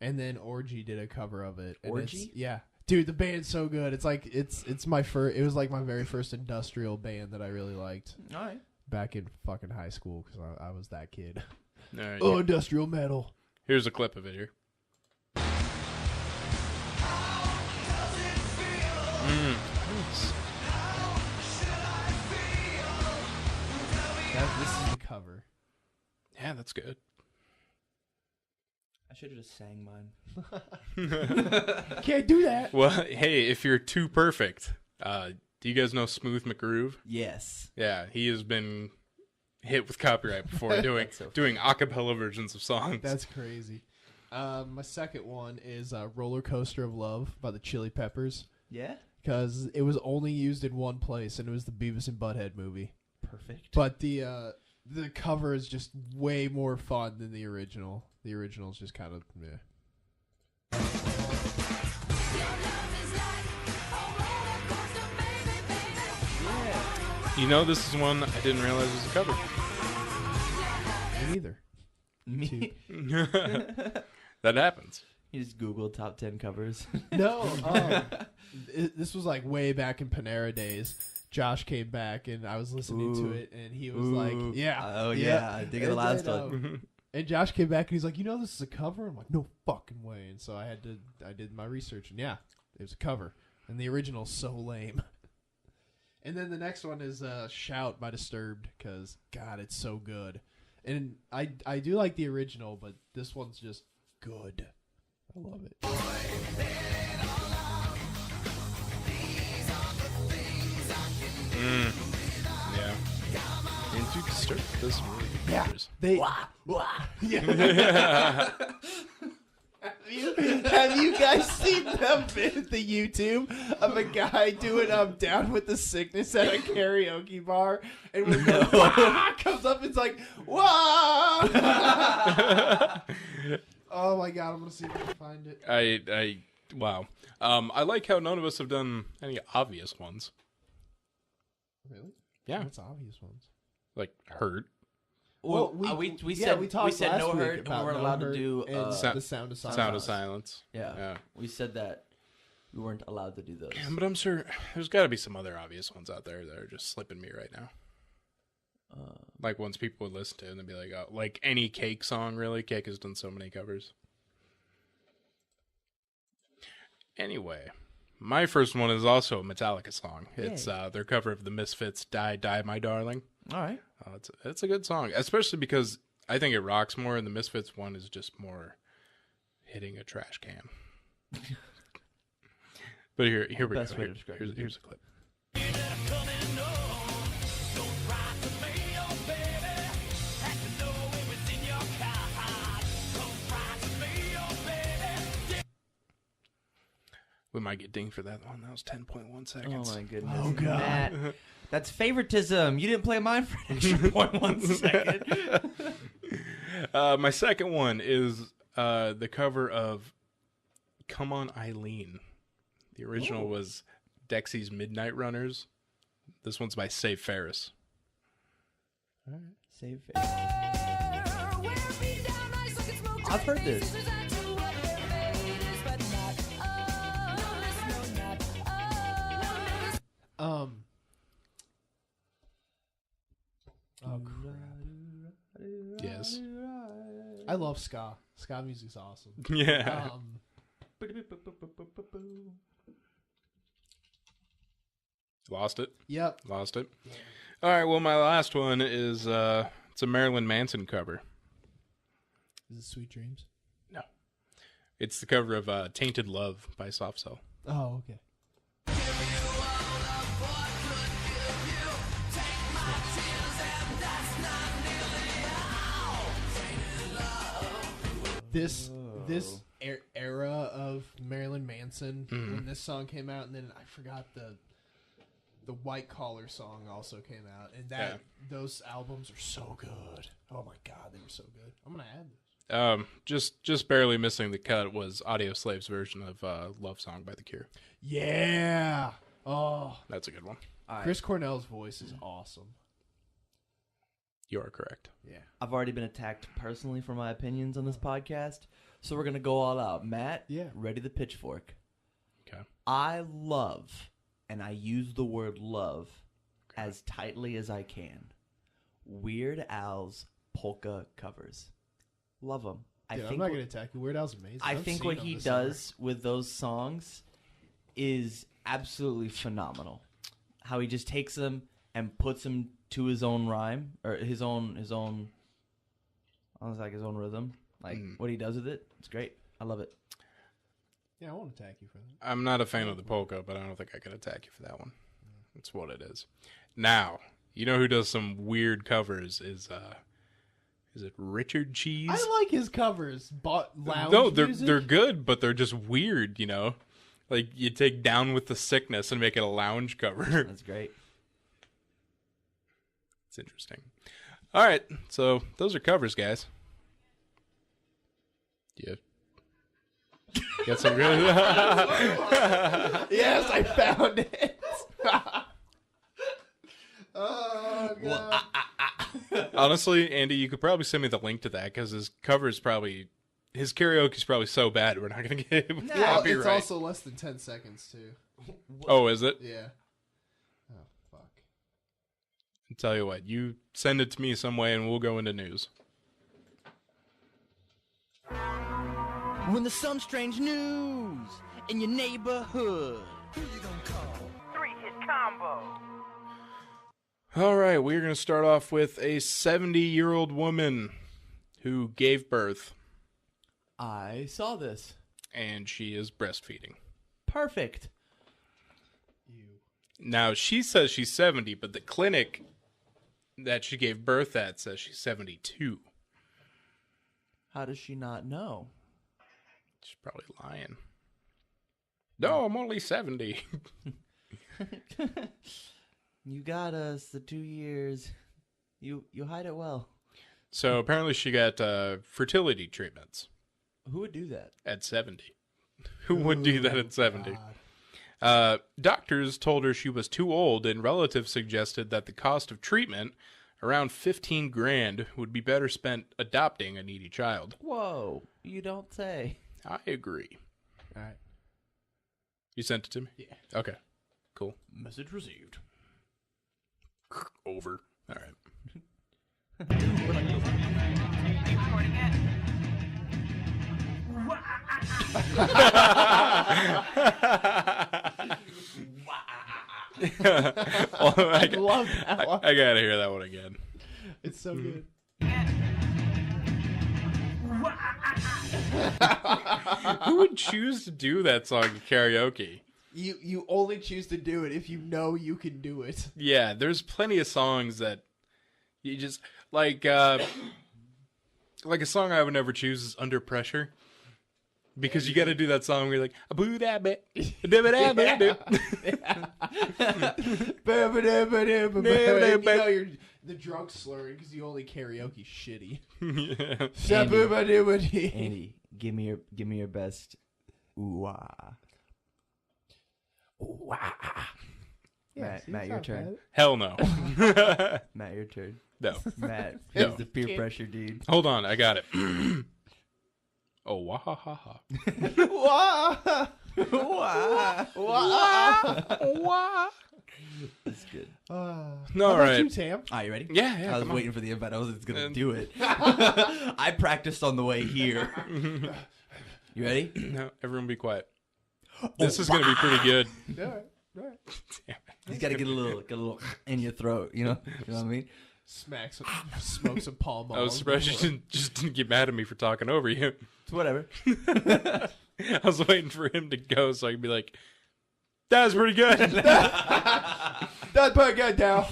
and then Orgy did a cover of it. And Orgy? Yeah, dude, the band's so good. It's like it's my first. It was like my very first industrial band that I really liked. All right. Back in fucking high school because I was that kid. All right, Oh, industrial metal. here's a clip of it here. This is the cover. Yeah, that's good. I should have just sang mine. Can't do that. Well, hey, if you're too perfect, do you guys know Smooth McGroove? Yes. Yeah, he has been hit with copyright before doing a cappella versions of songs. That's crazy. My second one is Roller Coaster of Love by the Chili Peppers Yeah? because it was only used in one place, and it was the Beavis and Butthead movie. Perfect. But the the cover is just way more fun than the original. The original is just kind of meh. You know, this is one I didn't realize was a cover. Me neither. Me. That happens. You just Google top 10 covers. No, this was like way back in Panera days. Josh came back and I was listening to it, and he was like, "Yeah, Oh yeah, I think of the last one. And Josh came back and he's like, "You know, this is a cover." I'm like, "No fucking way!" And so I did my research, and yeah, it was a cover, and the original's so lame. And then the next one is "Shout" by Disturbed, because God, it's so good. And I do like the original, but this one's just good. I love it. Yeah. Into Disturbed. This is really good covers. They have you guys seen the YouTube of a guy doing Down with the Sickness at a karaoke bar, and when the wah comes up, it's like wah. Oh my God, I'm gonna see if I can find it. Wow. I like how none of us have done any obvious ones. Really? Yeah. What's obvious ones? Like Hurt. Well, we said we talked said last no week hurt, and we about weren't No allowed to Hurt do and Sound- the Sound of Silence. Sound of Silence. yeah. We said that we weren't allowed to do those. Yeah, but I'm sure there's got to be some other obvious ones out there that are just slipping me right now. Like ones people would listen to and they'd be like, oh, like any Cake song, really. Cake has done so many covers. Anyway, my first one is also a Metallica song. It's their cover of the Misfits' "Die, Die, My Darling." All right. It's a good song, especially because I think it rocks more, and the Misfits one is just more hitting a trash can. But here we Best go. way to describe it. Here's a clip. We might get dinged for that one. That was 10.1 seconds. Oh my goodness. Oh, God. Matt, that's favoritism. You didn't play mine for an extra 0.1 second. My second one is the cover of "Come On, Eileen." The original was Dexy's "Midnight Runners." This one's by Save Ferris. All right. Save it. I've heard this. Oh crap! Yes. I love ska. Ska music's awesome. Yeah. Lost it. Yep. Lost it. All right. Well, my last one is it's a Marilyn Manson cover. Is it Sweet Dreams? No. It's the cover of "Tainted Love" by Soft Cell. Oh, okay. This era of Marilyn Manson, when this song came out, and then I forgot the White Collar song also came out, and those albums are so good. Oh my God, they were so good. I'm gonna add this. Just barely missing the cut was Audio Slave's version of "Love Song" by The Cure. Yeah. Oh, That's a good one. Chris Cornell's voice is awesome. You are correct. Yeah. I've already been attacked personally for my opinions on this podcast, so we're going to go all out. Matt, ready the pitchfork. Okay. I love, and I use the word love as tightly as I can, Weird Al's polka covers. Love them. Dude, I'm not going to attack you. Weird Al's amazing. I think what he does with those songs is absolutely phenomenal. How he just takes them and puts them to his own rhyme or his own almost like his own rhythm. Like what he does with it, it's great. I love it. Yeah, I won't attack you for that. I'm not a fan of the polka, but I don't think I could attack you for that one. That's what it is. Now, you know who does some weird covers is it Richard Cheese? I like his covers, but lounge No, music? they're good, but they're just weird, you know? Like you take "Down with the Sickness" and make it a lounge cover. That's great. It's interesting. All right, so those are covers, guys. Yeah. Got some really. Yes, I found it. Oh, God. Honestly, Andy, you could probably send me the link to that because his karaoke's probably so bad we're not gonna get him Well, copyright. it's also less than 10 seconds, too. Oh, is it? Yeah. Oh, fuck. I'll tell you what, you send it to me some way and we'll go into news. When there's some strange news in your neighborhood, who you gonna call? 3-hit combo. All right, we're going to start off with a 70-year-old woman who gave birth, I saw this. and she is breastfeeding. Perfect. Now, she says she's 70, but the clinic that she gave birth at says she's 72. How does she not know? She's probably lying. No, I'm only 70. You got us the 2 years. You hide it well. So apparently she got fertility treatments Who would do that? at 70. Who would do that at 70? God. Doctors told her she was too old, and relatives suggested that the cost of treatment, around $15,000, would be better spent adopting a needy child. Whoa, you don't say. I agree. All right. You sent it to me? Yeah. Okay. Cool. Message received. Over. All right. I love that one. I gotta hear that one again. It's so good. Who would choose to do that song in karaoke? You only choose to do it if you know you can do it. Yeah, there's plenty of songs that you just like a song I would never choose is Under Pressure. Because you got to do that song where you're like, boo that bit, you know you're the drunk slurring because you only karaoke shitty. Andy, give me your best. Ooh ah. Ooh ah. Matt, your turn. Hell no. Matt, your turn. No. Matt, No. here's the peer pressure, dude. Hold on, I got it. Oh, wah ha ha ha. Wah. That's good. No, all How about right. you, Tam? Are you ready? Yeah, I was come on. waiting for the invite. I wasn't gonna And- do it. I practiced on the way here. You ready? No, everyone be quiet. This is going to be pretty good. All right. You gotta get a little in your throat. You know what I mean? Smoke some Pall Mall. I was surprised you didn't get mad at me for talking over you. It's whatever. I was waiting for him to go so I could be like, that was pretty good. That's pretty good, now.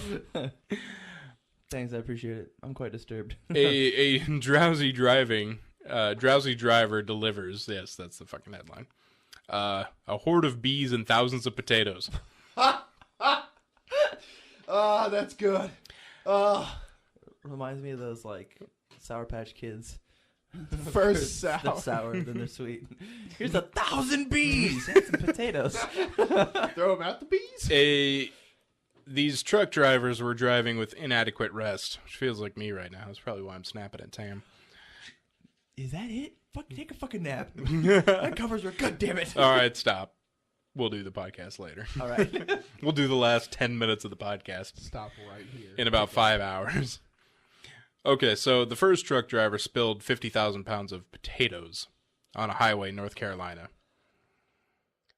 Thanks, I appreciate it. I'm quite disturbed. a drowsy driver delivers. Yes, that's the fucking headline. A horde of bees and thousands of potatoes. Oh, that's good. Oh, Reminds me of those like Sour Patch Kids. first They're sour. sour, then they're sweet. Here's 1,000 bees and some potatoes. Throw them out the bees. These truck drivers were driving with inadequate rest, which feels like me right now. That's probably why I'm snapping at Tam. Is that it? Fuck, take a fucking nap. That covers her. God damn it. All right, stop. We'll do the podcast later. All right. We'll do the last 10 minutes of the podcast Stop right here. in about 5 hours. Okay, so the first truck driver spilled 50,000 pounds of potatoes on a highway in North Carolina.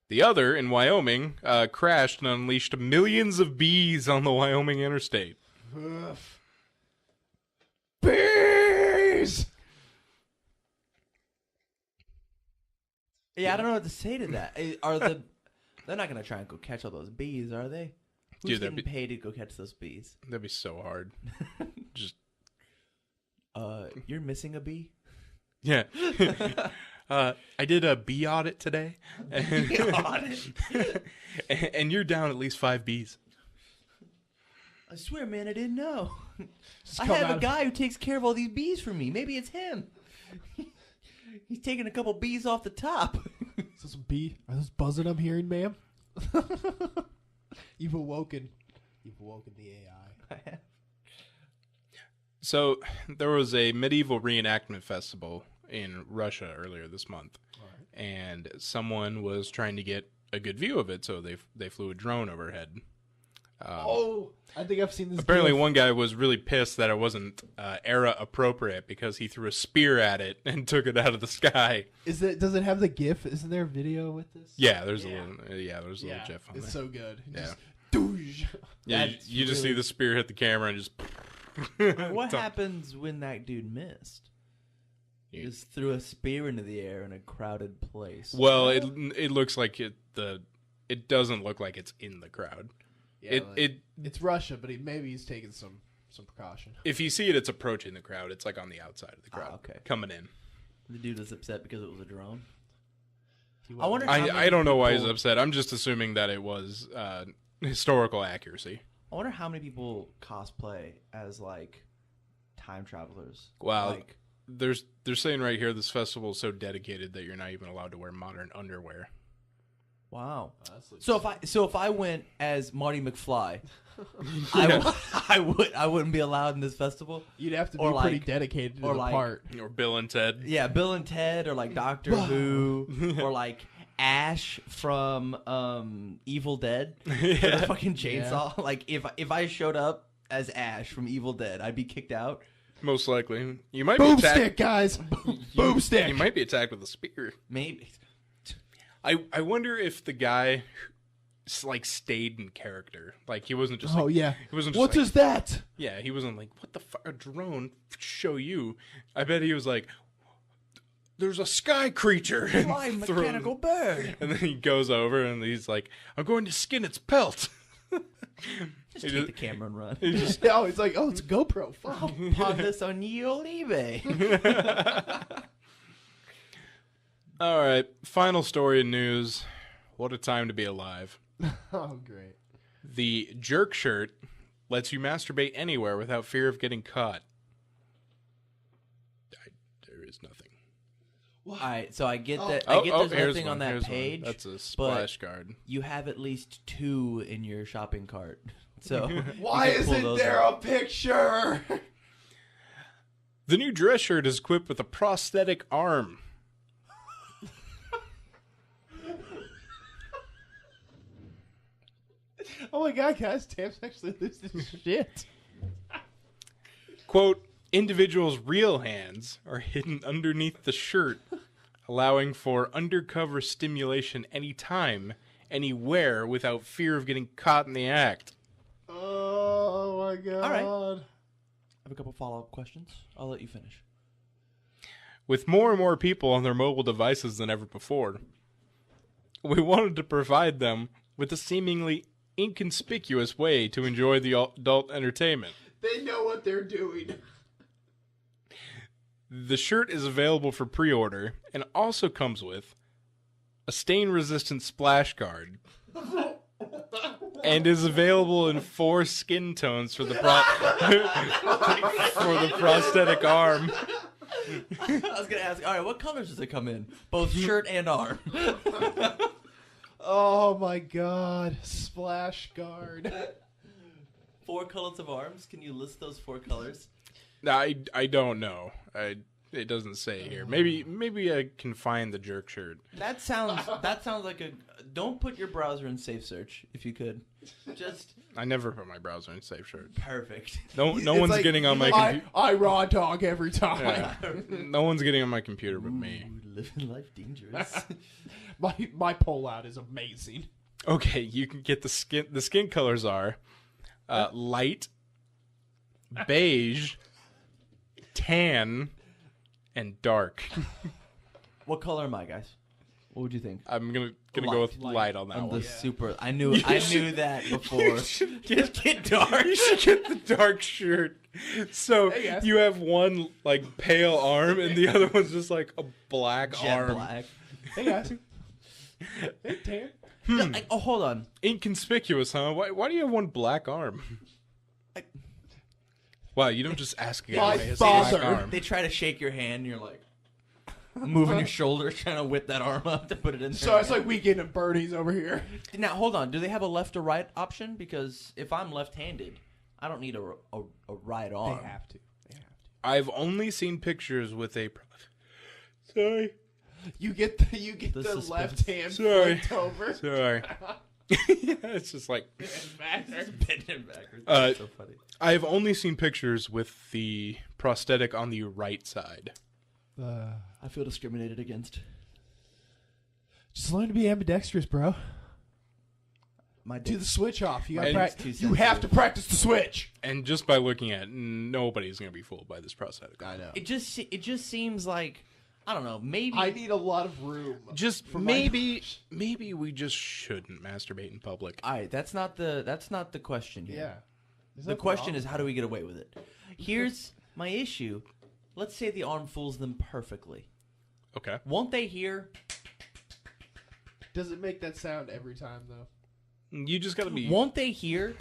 The other, in Wyoming, crashed and unleashed millions of bees on the Wyoming interstate. Ugh. Bees. Yeah, I don't know what to say to that. They're not gonna try and go catch all those bees, are they? Who's Dude, that'd getting paid to go catch those bees? That'd be so hard. Just, You're missing a bee? yeah. I did a bee audit today. And, and you're down at least 5 bees. I swear, man, I didn't know. Just I come have a out- guy who takes care of all these bees for me. Maybe it's him. He's taking a couple bees off the top. Is this a bee? Are those buzzing I'm hearing, ma'am? You've awoken the AI. So there was a medieval reenactment festival in Russia earlier this month, and someone was trying to get a good view of it, so they flew a drone overhead. I think I've seen this. Apparently, gif. one guy was really pissed that it wasn't era appropriate because he threw a spear at it and took it out of the sky. Does it have the GIF? Isn't there a video with this? Yeah, there's a little there's a little GIF on it's there. so good. Yeah. Just douche. Yeah, That's you just see the spear hit the camera and just. What happens when that dude missed? He just threw a spear into the air in a crowded place. Well, it looks like it doesn't look like it's in the crowd. Yeah, it's Russia, but maybe he's taking some precaution. If you see it, it's approaching the crowd. It's like on the outside of the crowd, okay. coming in. The dude was upset because it was a drone. I wonder. I don't know why he's upset. I'm just assuming that it was historical accuracy. I wonder how many people cosplay as like time travelers. Wow. Like, They're saying right here this festival is so dedicated that you're not even allowed to wear modern underwear. wow. Oh, So if I went as Marty McFly, I wouldn't be allowed in this festival. You'd have to be Or pretty like- dedicated to or the like- part. Or Bill and Ted. Yeah, Bill and Ted, or like Doctor Who, or like Ash from Evil Dead, with a fucking chainsaw. Like if I showed up as Ash from Evil Dead, I'd be kicked out. Most likely. You might be attacked. Boomstick, guys. Boomstick. You might be attacked with a spear. Maybe. I wonder if the guy like stayed in character. Like he wasn't just Oh like, yeah. he wasn't just What like, is that? Yeah, he wasn't like, what the fuck, a drone show you. I bet he was like, there's a sky creature. Fly and throw- mechanical bird. And then he goes over and he's like, I'm going to skin its pelt. Just He take the camera and run. he just No, it's like, oh, it's a GoPro. Fuck. Pawn this on ye old eBay. All right, final story in news. What a time to be alive. Oh, great. The jerk shirt lets you masturbate anywhere without fear of getting caught. There is nothing. All right, so I get that. Oh, I get there's here's nothing one, on that here's one. page. That's a splash guard. You have at least 2 in your shopping cart. So Why you can pull isn't those there out. a picture? The new dress shirt is equipped with a prosthetic arm. Oh my god, guys, Tam's actually losing shit. Quote, individuals' real hands are hidden underneath the shirt, allowing for undercover stimulation anytime, anywhere, without fear of getting caught in the act. Oh my god. All right. I have a couple follow-up questions. I'll let you finish. With more and more people on their mobile devices than ever before, we wanted to provide them with a seemingly inconspicuous way to enjoy the adult entertainment. They know what they're doing. The shirt is available for pre-order and also comes with a stain-resistant splash guard and is available in 4 skin tones for the for the prosthetic arm. I was gonna ask. All right, what colors does it come in? Both shirt and arm. Oh my god. Splash guard. 4 colors of arms. Can you list those 4 colors? I don't know. It doesn't say here. Maybe I can find the jerk shirt. That sounds like a. Don't put your browser in safe search if you could. Just I never put my browser in safe shirt. perfect. No It's one's like, getting on my computer. I raw dog every time. Yeah. No one's getting on my computer but me. Ooh, living life dangerous. My pullout is amazing. Okay, you can get the skin. The skin colors are light, beige, tan, and dark. What color am I, guys? What would you think? I'm gonna go with light on that I'm one. the super. I knew that before. You should Get dark. You should get the dark shirt. So Hey, guys. you have one like pale arm, and the other one's just like a black Jet arm. black. Hey guys. Hey Tam. Hold on. Inconspicuous, huh? Why do you have one black arm? Wow, you don't just ask a guy. My if he has a father. black arm. They try to shake your hand, and you're like moving your shoulder, trying to whip that arm up to put it in there. So it's like Weekend at Bernie's over here. Now, hold on. Do they have a left or right option? Because if I'm left-handed, I don't need a right arm. They have to. I've only seen pictures with a. Sorry. You get the suspense. left hand Sorry. flipped over. Sorry. Yeah, it's just like. Bending backwards. Uh, That's so funny. I've only seen pictures with the prosthetic on the right side. I feel discriminated against. Just learn to be ambidextrous, bro. My Do dick. the switch off. You And- got you have to practice the switch. And just by looking at it, nobody's going to be fooled by this prosthetic. I know. It just seems like, I don't know, maybe I need a lot of room. Just for my maybe we just shouldn't masturbate in public. All right, that's not the question here. Yeah. The question is, how do we get away with it? Here's my issue. Let's say the arm fools them perfectly. Okay. Won't they hear? Does it make that sound every time though? You just got to be. Won't they hear?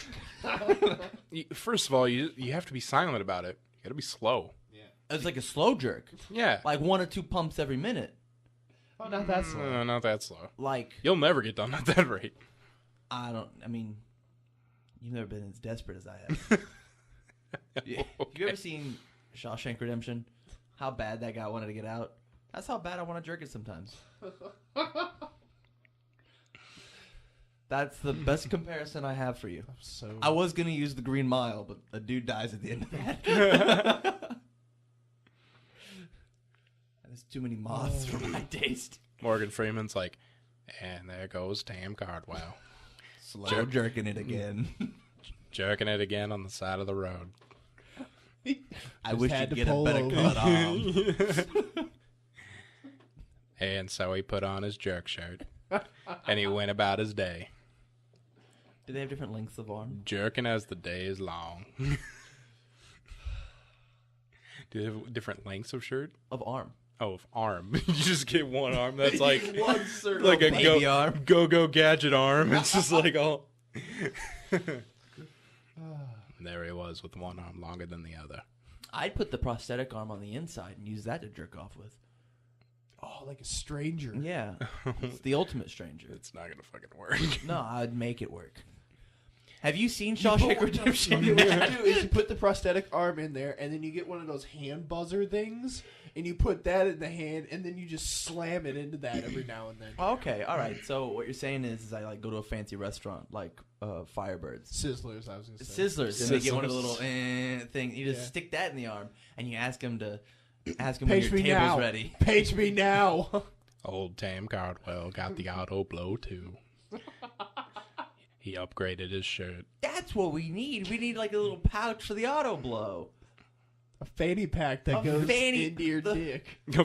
First of all, you have to be silent about it. You got to be slow. It's like a slow jerk, Yeah. like 1 or 2 pumps every minute. Oh, not that slow. No, not that slow. Like You'll never get done at that rate. I mean, you've never been as desperate as I have. Yeah. Have you ever seen Shawshank Redemption? How bad that guy wanted to get out. That's how bad I want to jerk it sometimes. That's the best comparison I have for you. So I was gonna use the Green Mile, but a dude dies at the end of that. There's too many moths for my taste. Morgan Freeman's like, and there goes Tam Cardwell. Slow jerking it again. Jerking it again on the side of the road. I wish had you'd to get a pull better over. cut arm. And so he put on his jerk shirt. And he went about his day. Do they have different lengths of arm? Jerking as the day is long. Do they have different lengths of shirt? Of arm. Oh, of arm. You just get one arm that's like One circle. like a baby arm. go gadget arm. It's just like all. There he was with one arm longer than the other. I'd put the prosthetic arm on the inside and use that to jerk off with. Oh, like a stranger. Yeah. It's the ultimate stranger. It's not gonna fucking work. No, I'd make it work. Have you seen Shawshank Redemption? What you do is you put the prosthetic arm in there, and then you get one of those hand buzzer things, and you put that in the hand, and then you just slam it into that every now and then. Okay, all right. So what you're saying is I like go to a fancy restaurant like Firebirds. Sizzlers, I was going to say. Sizzlers, and they get one of the Sizzlers. little thing. You just Yeah. stick that in the arm, and you ask them when Page your me table's now. ready. Page me now. Old Tam Cardwell got the auto blow too. He upgraded his shirt. That's what we need. We need like a little pouch for the auto blow. A fanny pack that A goes fanny- into your the- dick. The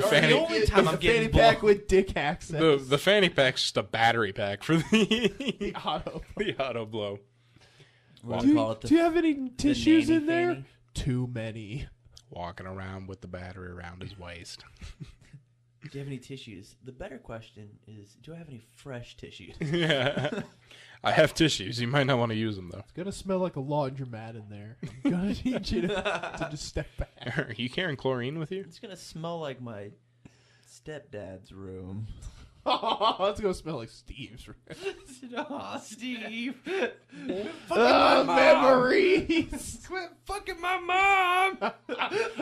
fanny, only time I'm a getting fanny pack blown. with dick access. the fanny pack's just a battery pack for The the auto. the auto blow. We're Do gonna you, call it do you have any tissues nanny in there? fanny? Too many. Walking around with the battery around his waist. Do you have any tissues? The better question is, do I have any fresh tissues? Yeah. I have tissues. You might not want to use them though. It's gonna smell like a laundromat in there. I'm gonna need you to just step back. Are you carrying chlorine with you? It's gonna smell like my stepdad's room. Oh, it's gonna smell like Steve's. Aw, Steve. Memories. Quit fucking my mom.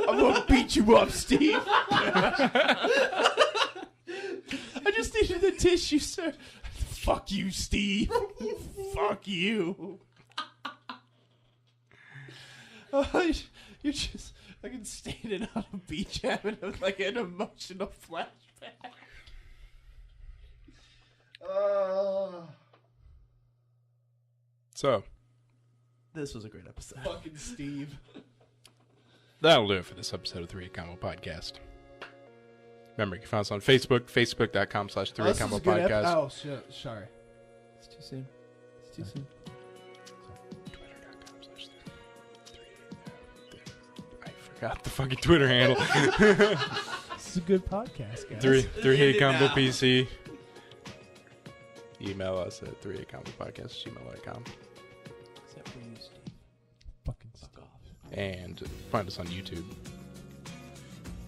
I'm gonna beat you up, Steve. I just needed the tissue, sir. Fuck you, Steve. Fuck you. You're just fucking standing on a beach having like an emotional flashback. So This was a great episode. Fucking Steve. that'll do it for this episode of 3 Combo Podcast. Remember, you can find us on Facebook, facebook.com/3 Combo Podcast. Oh, shit. Sorry. It's too soon. It's too soon. I forgot the fucking Twitter handle. This is a good podcast, guys. 3 End it Combo now. PC. Email us at 3combopodcast@gmail.com. Except for you, Steve. and find us on YouTube.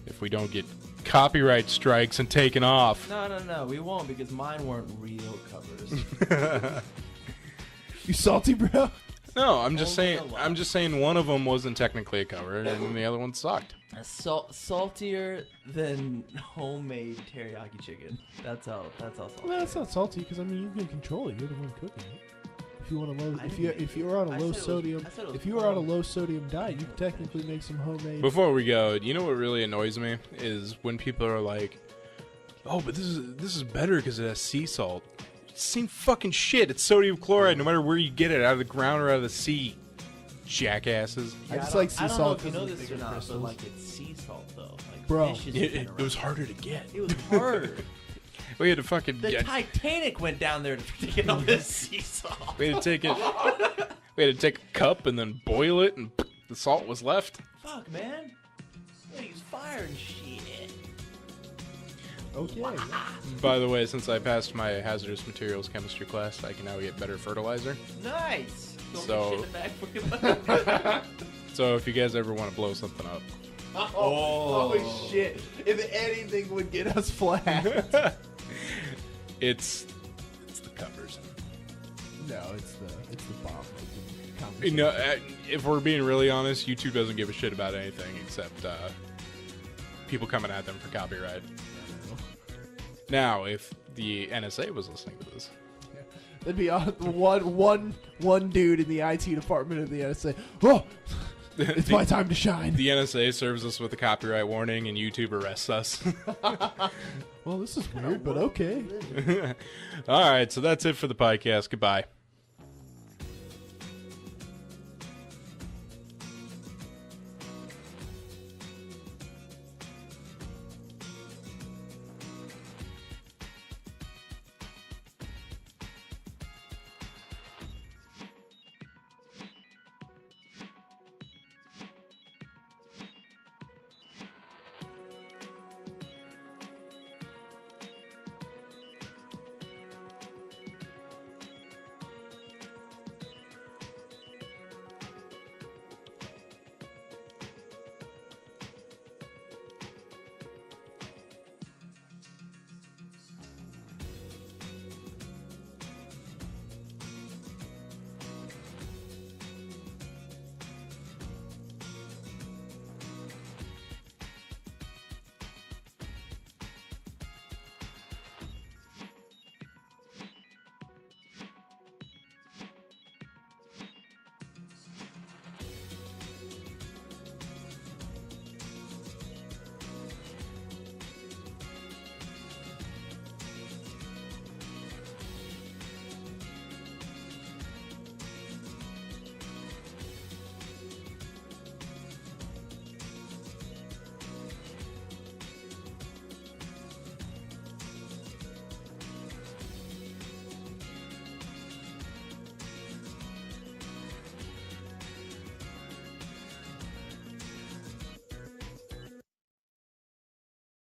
If we don't get copyright strikes and taken off. No, we won't because mine weren't real covers. You salty, bro? No, I'm just Only saying. a lot. I'm just saying one of them wasn't technically a cover, and the other one sucked. Saltier than homemade teriyaki chicken. That's how salty. Well, that's not salty because I mean you can control it. You're the one cooking it. If you want a low, I if didn't- you're on a I low said it was- sodium, I said it was if you are on a home. low sodium diet, you can technically make some homemade. Before we go, you know what really annoys me is when people are like, "Oh, but this is better because it has sea salt." It's the same fucking shit. It's sodium chloride, no matter where you get it, out of the ground or out of the sea. Jackasses. I just like sea I don't salt know if you know because this it's or not, crystals. but like it's sea salt though. Like Bro. fish is It was harder to get. It was hard. We had to fucking The Titanic went down there to get all this sea salt. we had to take it. We had to take a cup and then boil it, and the salt was left. Fuck, man. They use fire and shit. Okay. By the way, since I passed my hazardous materials chemistry class, I can now get better fertilizer. Nice. So- Shit in the back. So if you guys ever want to blow something up, Oh shit! If anything would get us flat. it's the covers. No, it's the bomb. You know, if we're being really honest, YouTube doesn't give a shit about anything except people coming at them for copyright. Now, if the NSA was listening to this, That'd be one dude in the IT department of the NSA. Oh, it's my time to shine. the NSA serves us with a copyright warning and YouTube arrests us. Well, this is weird, but okay. All right, so that's it for the podcast. Goodbye.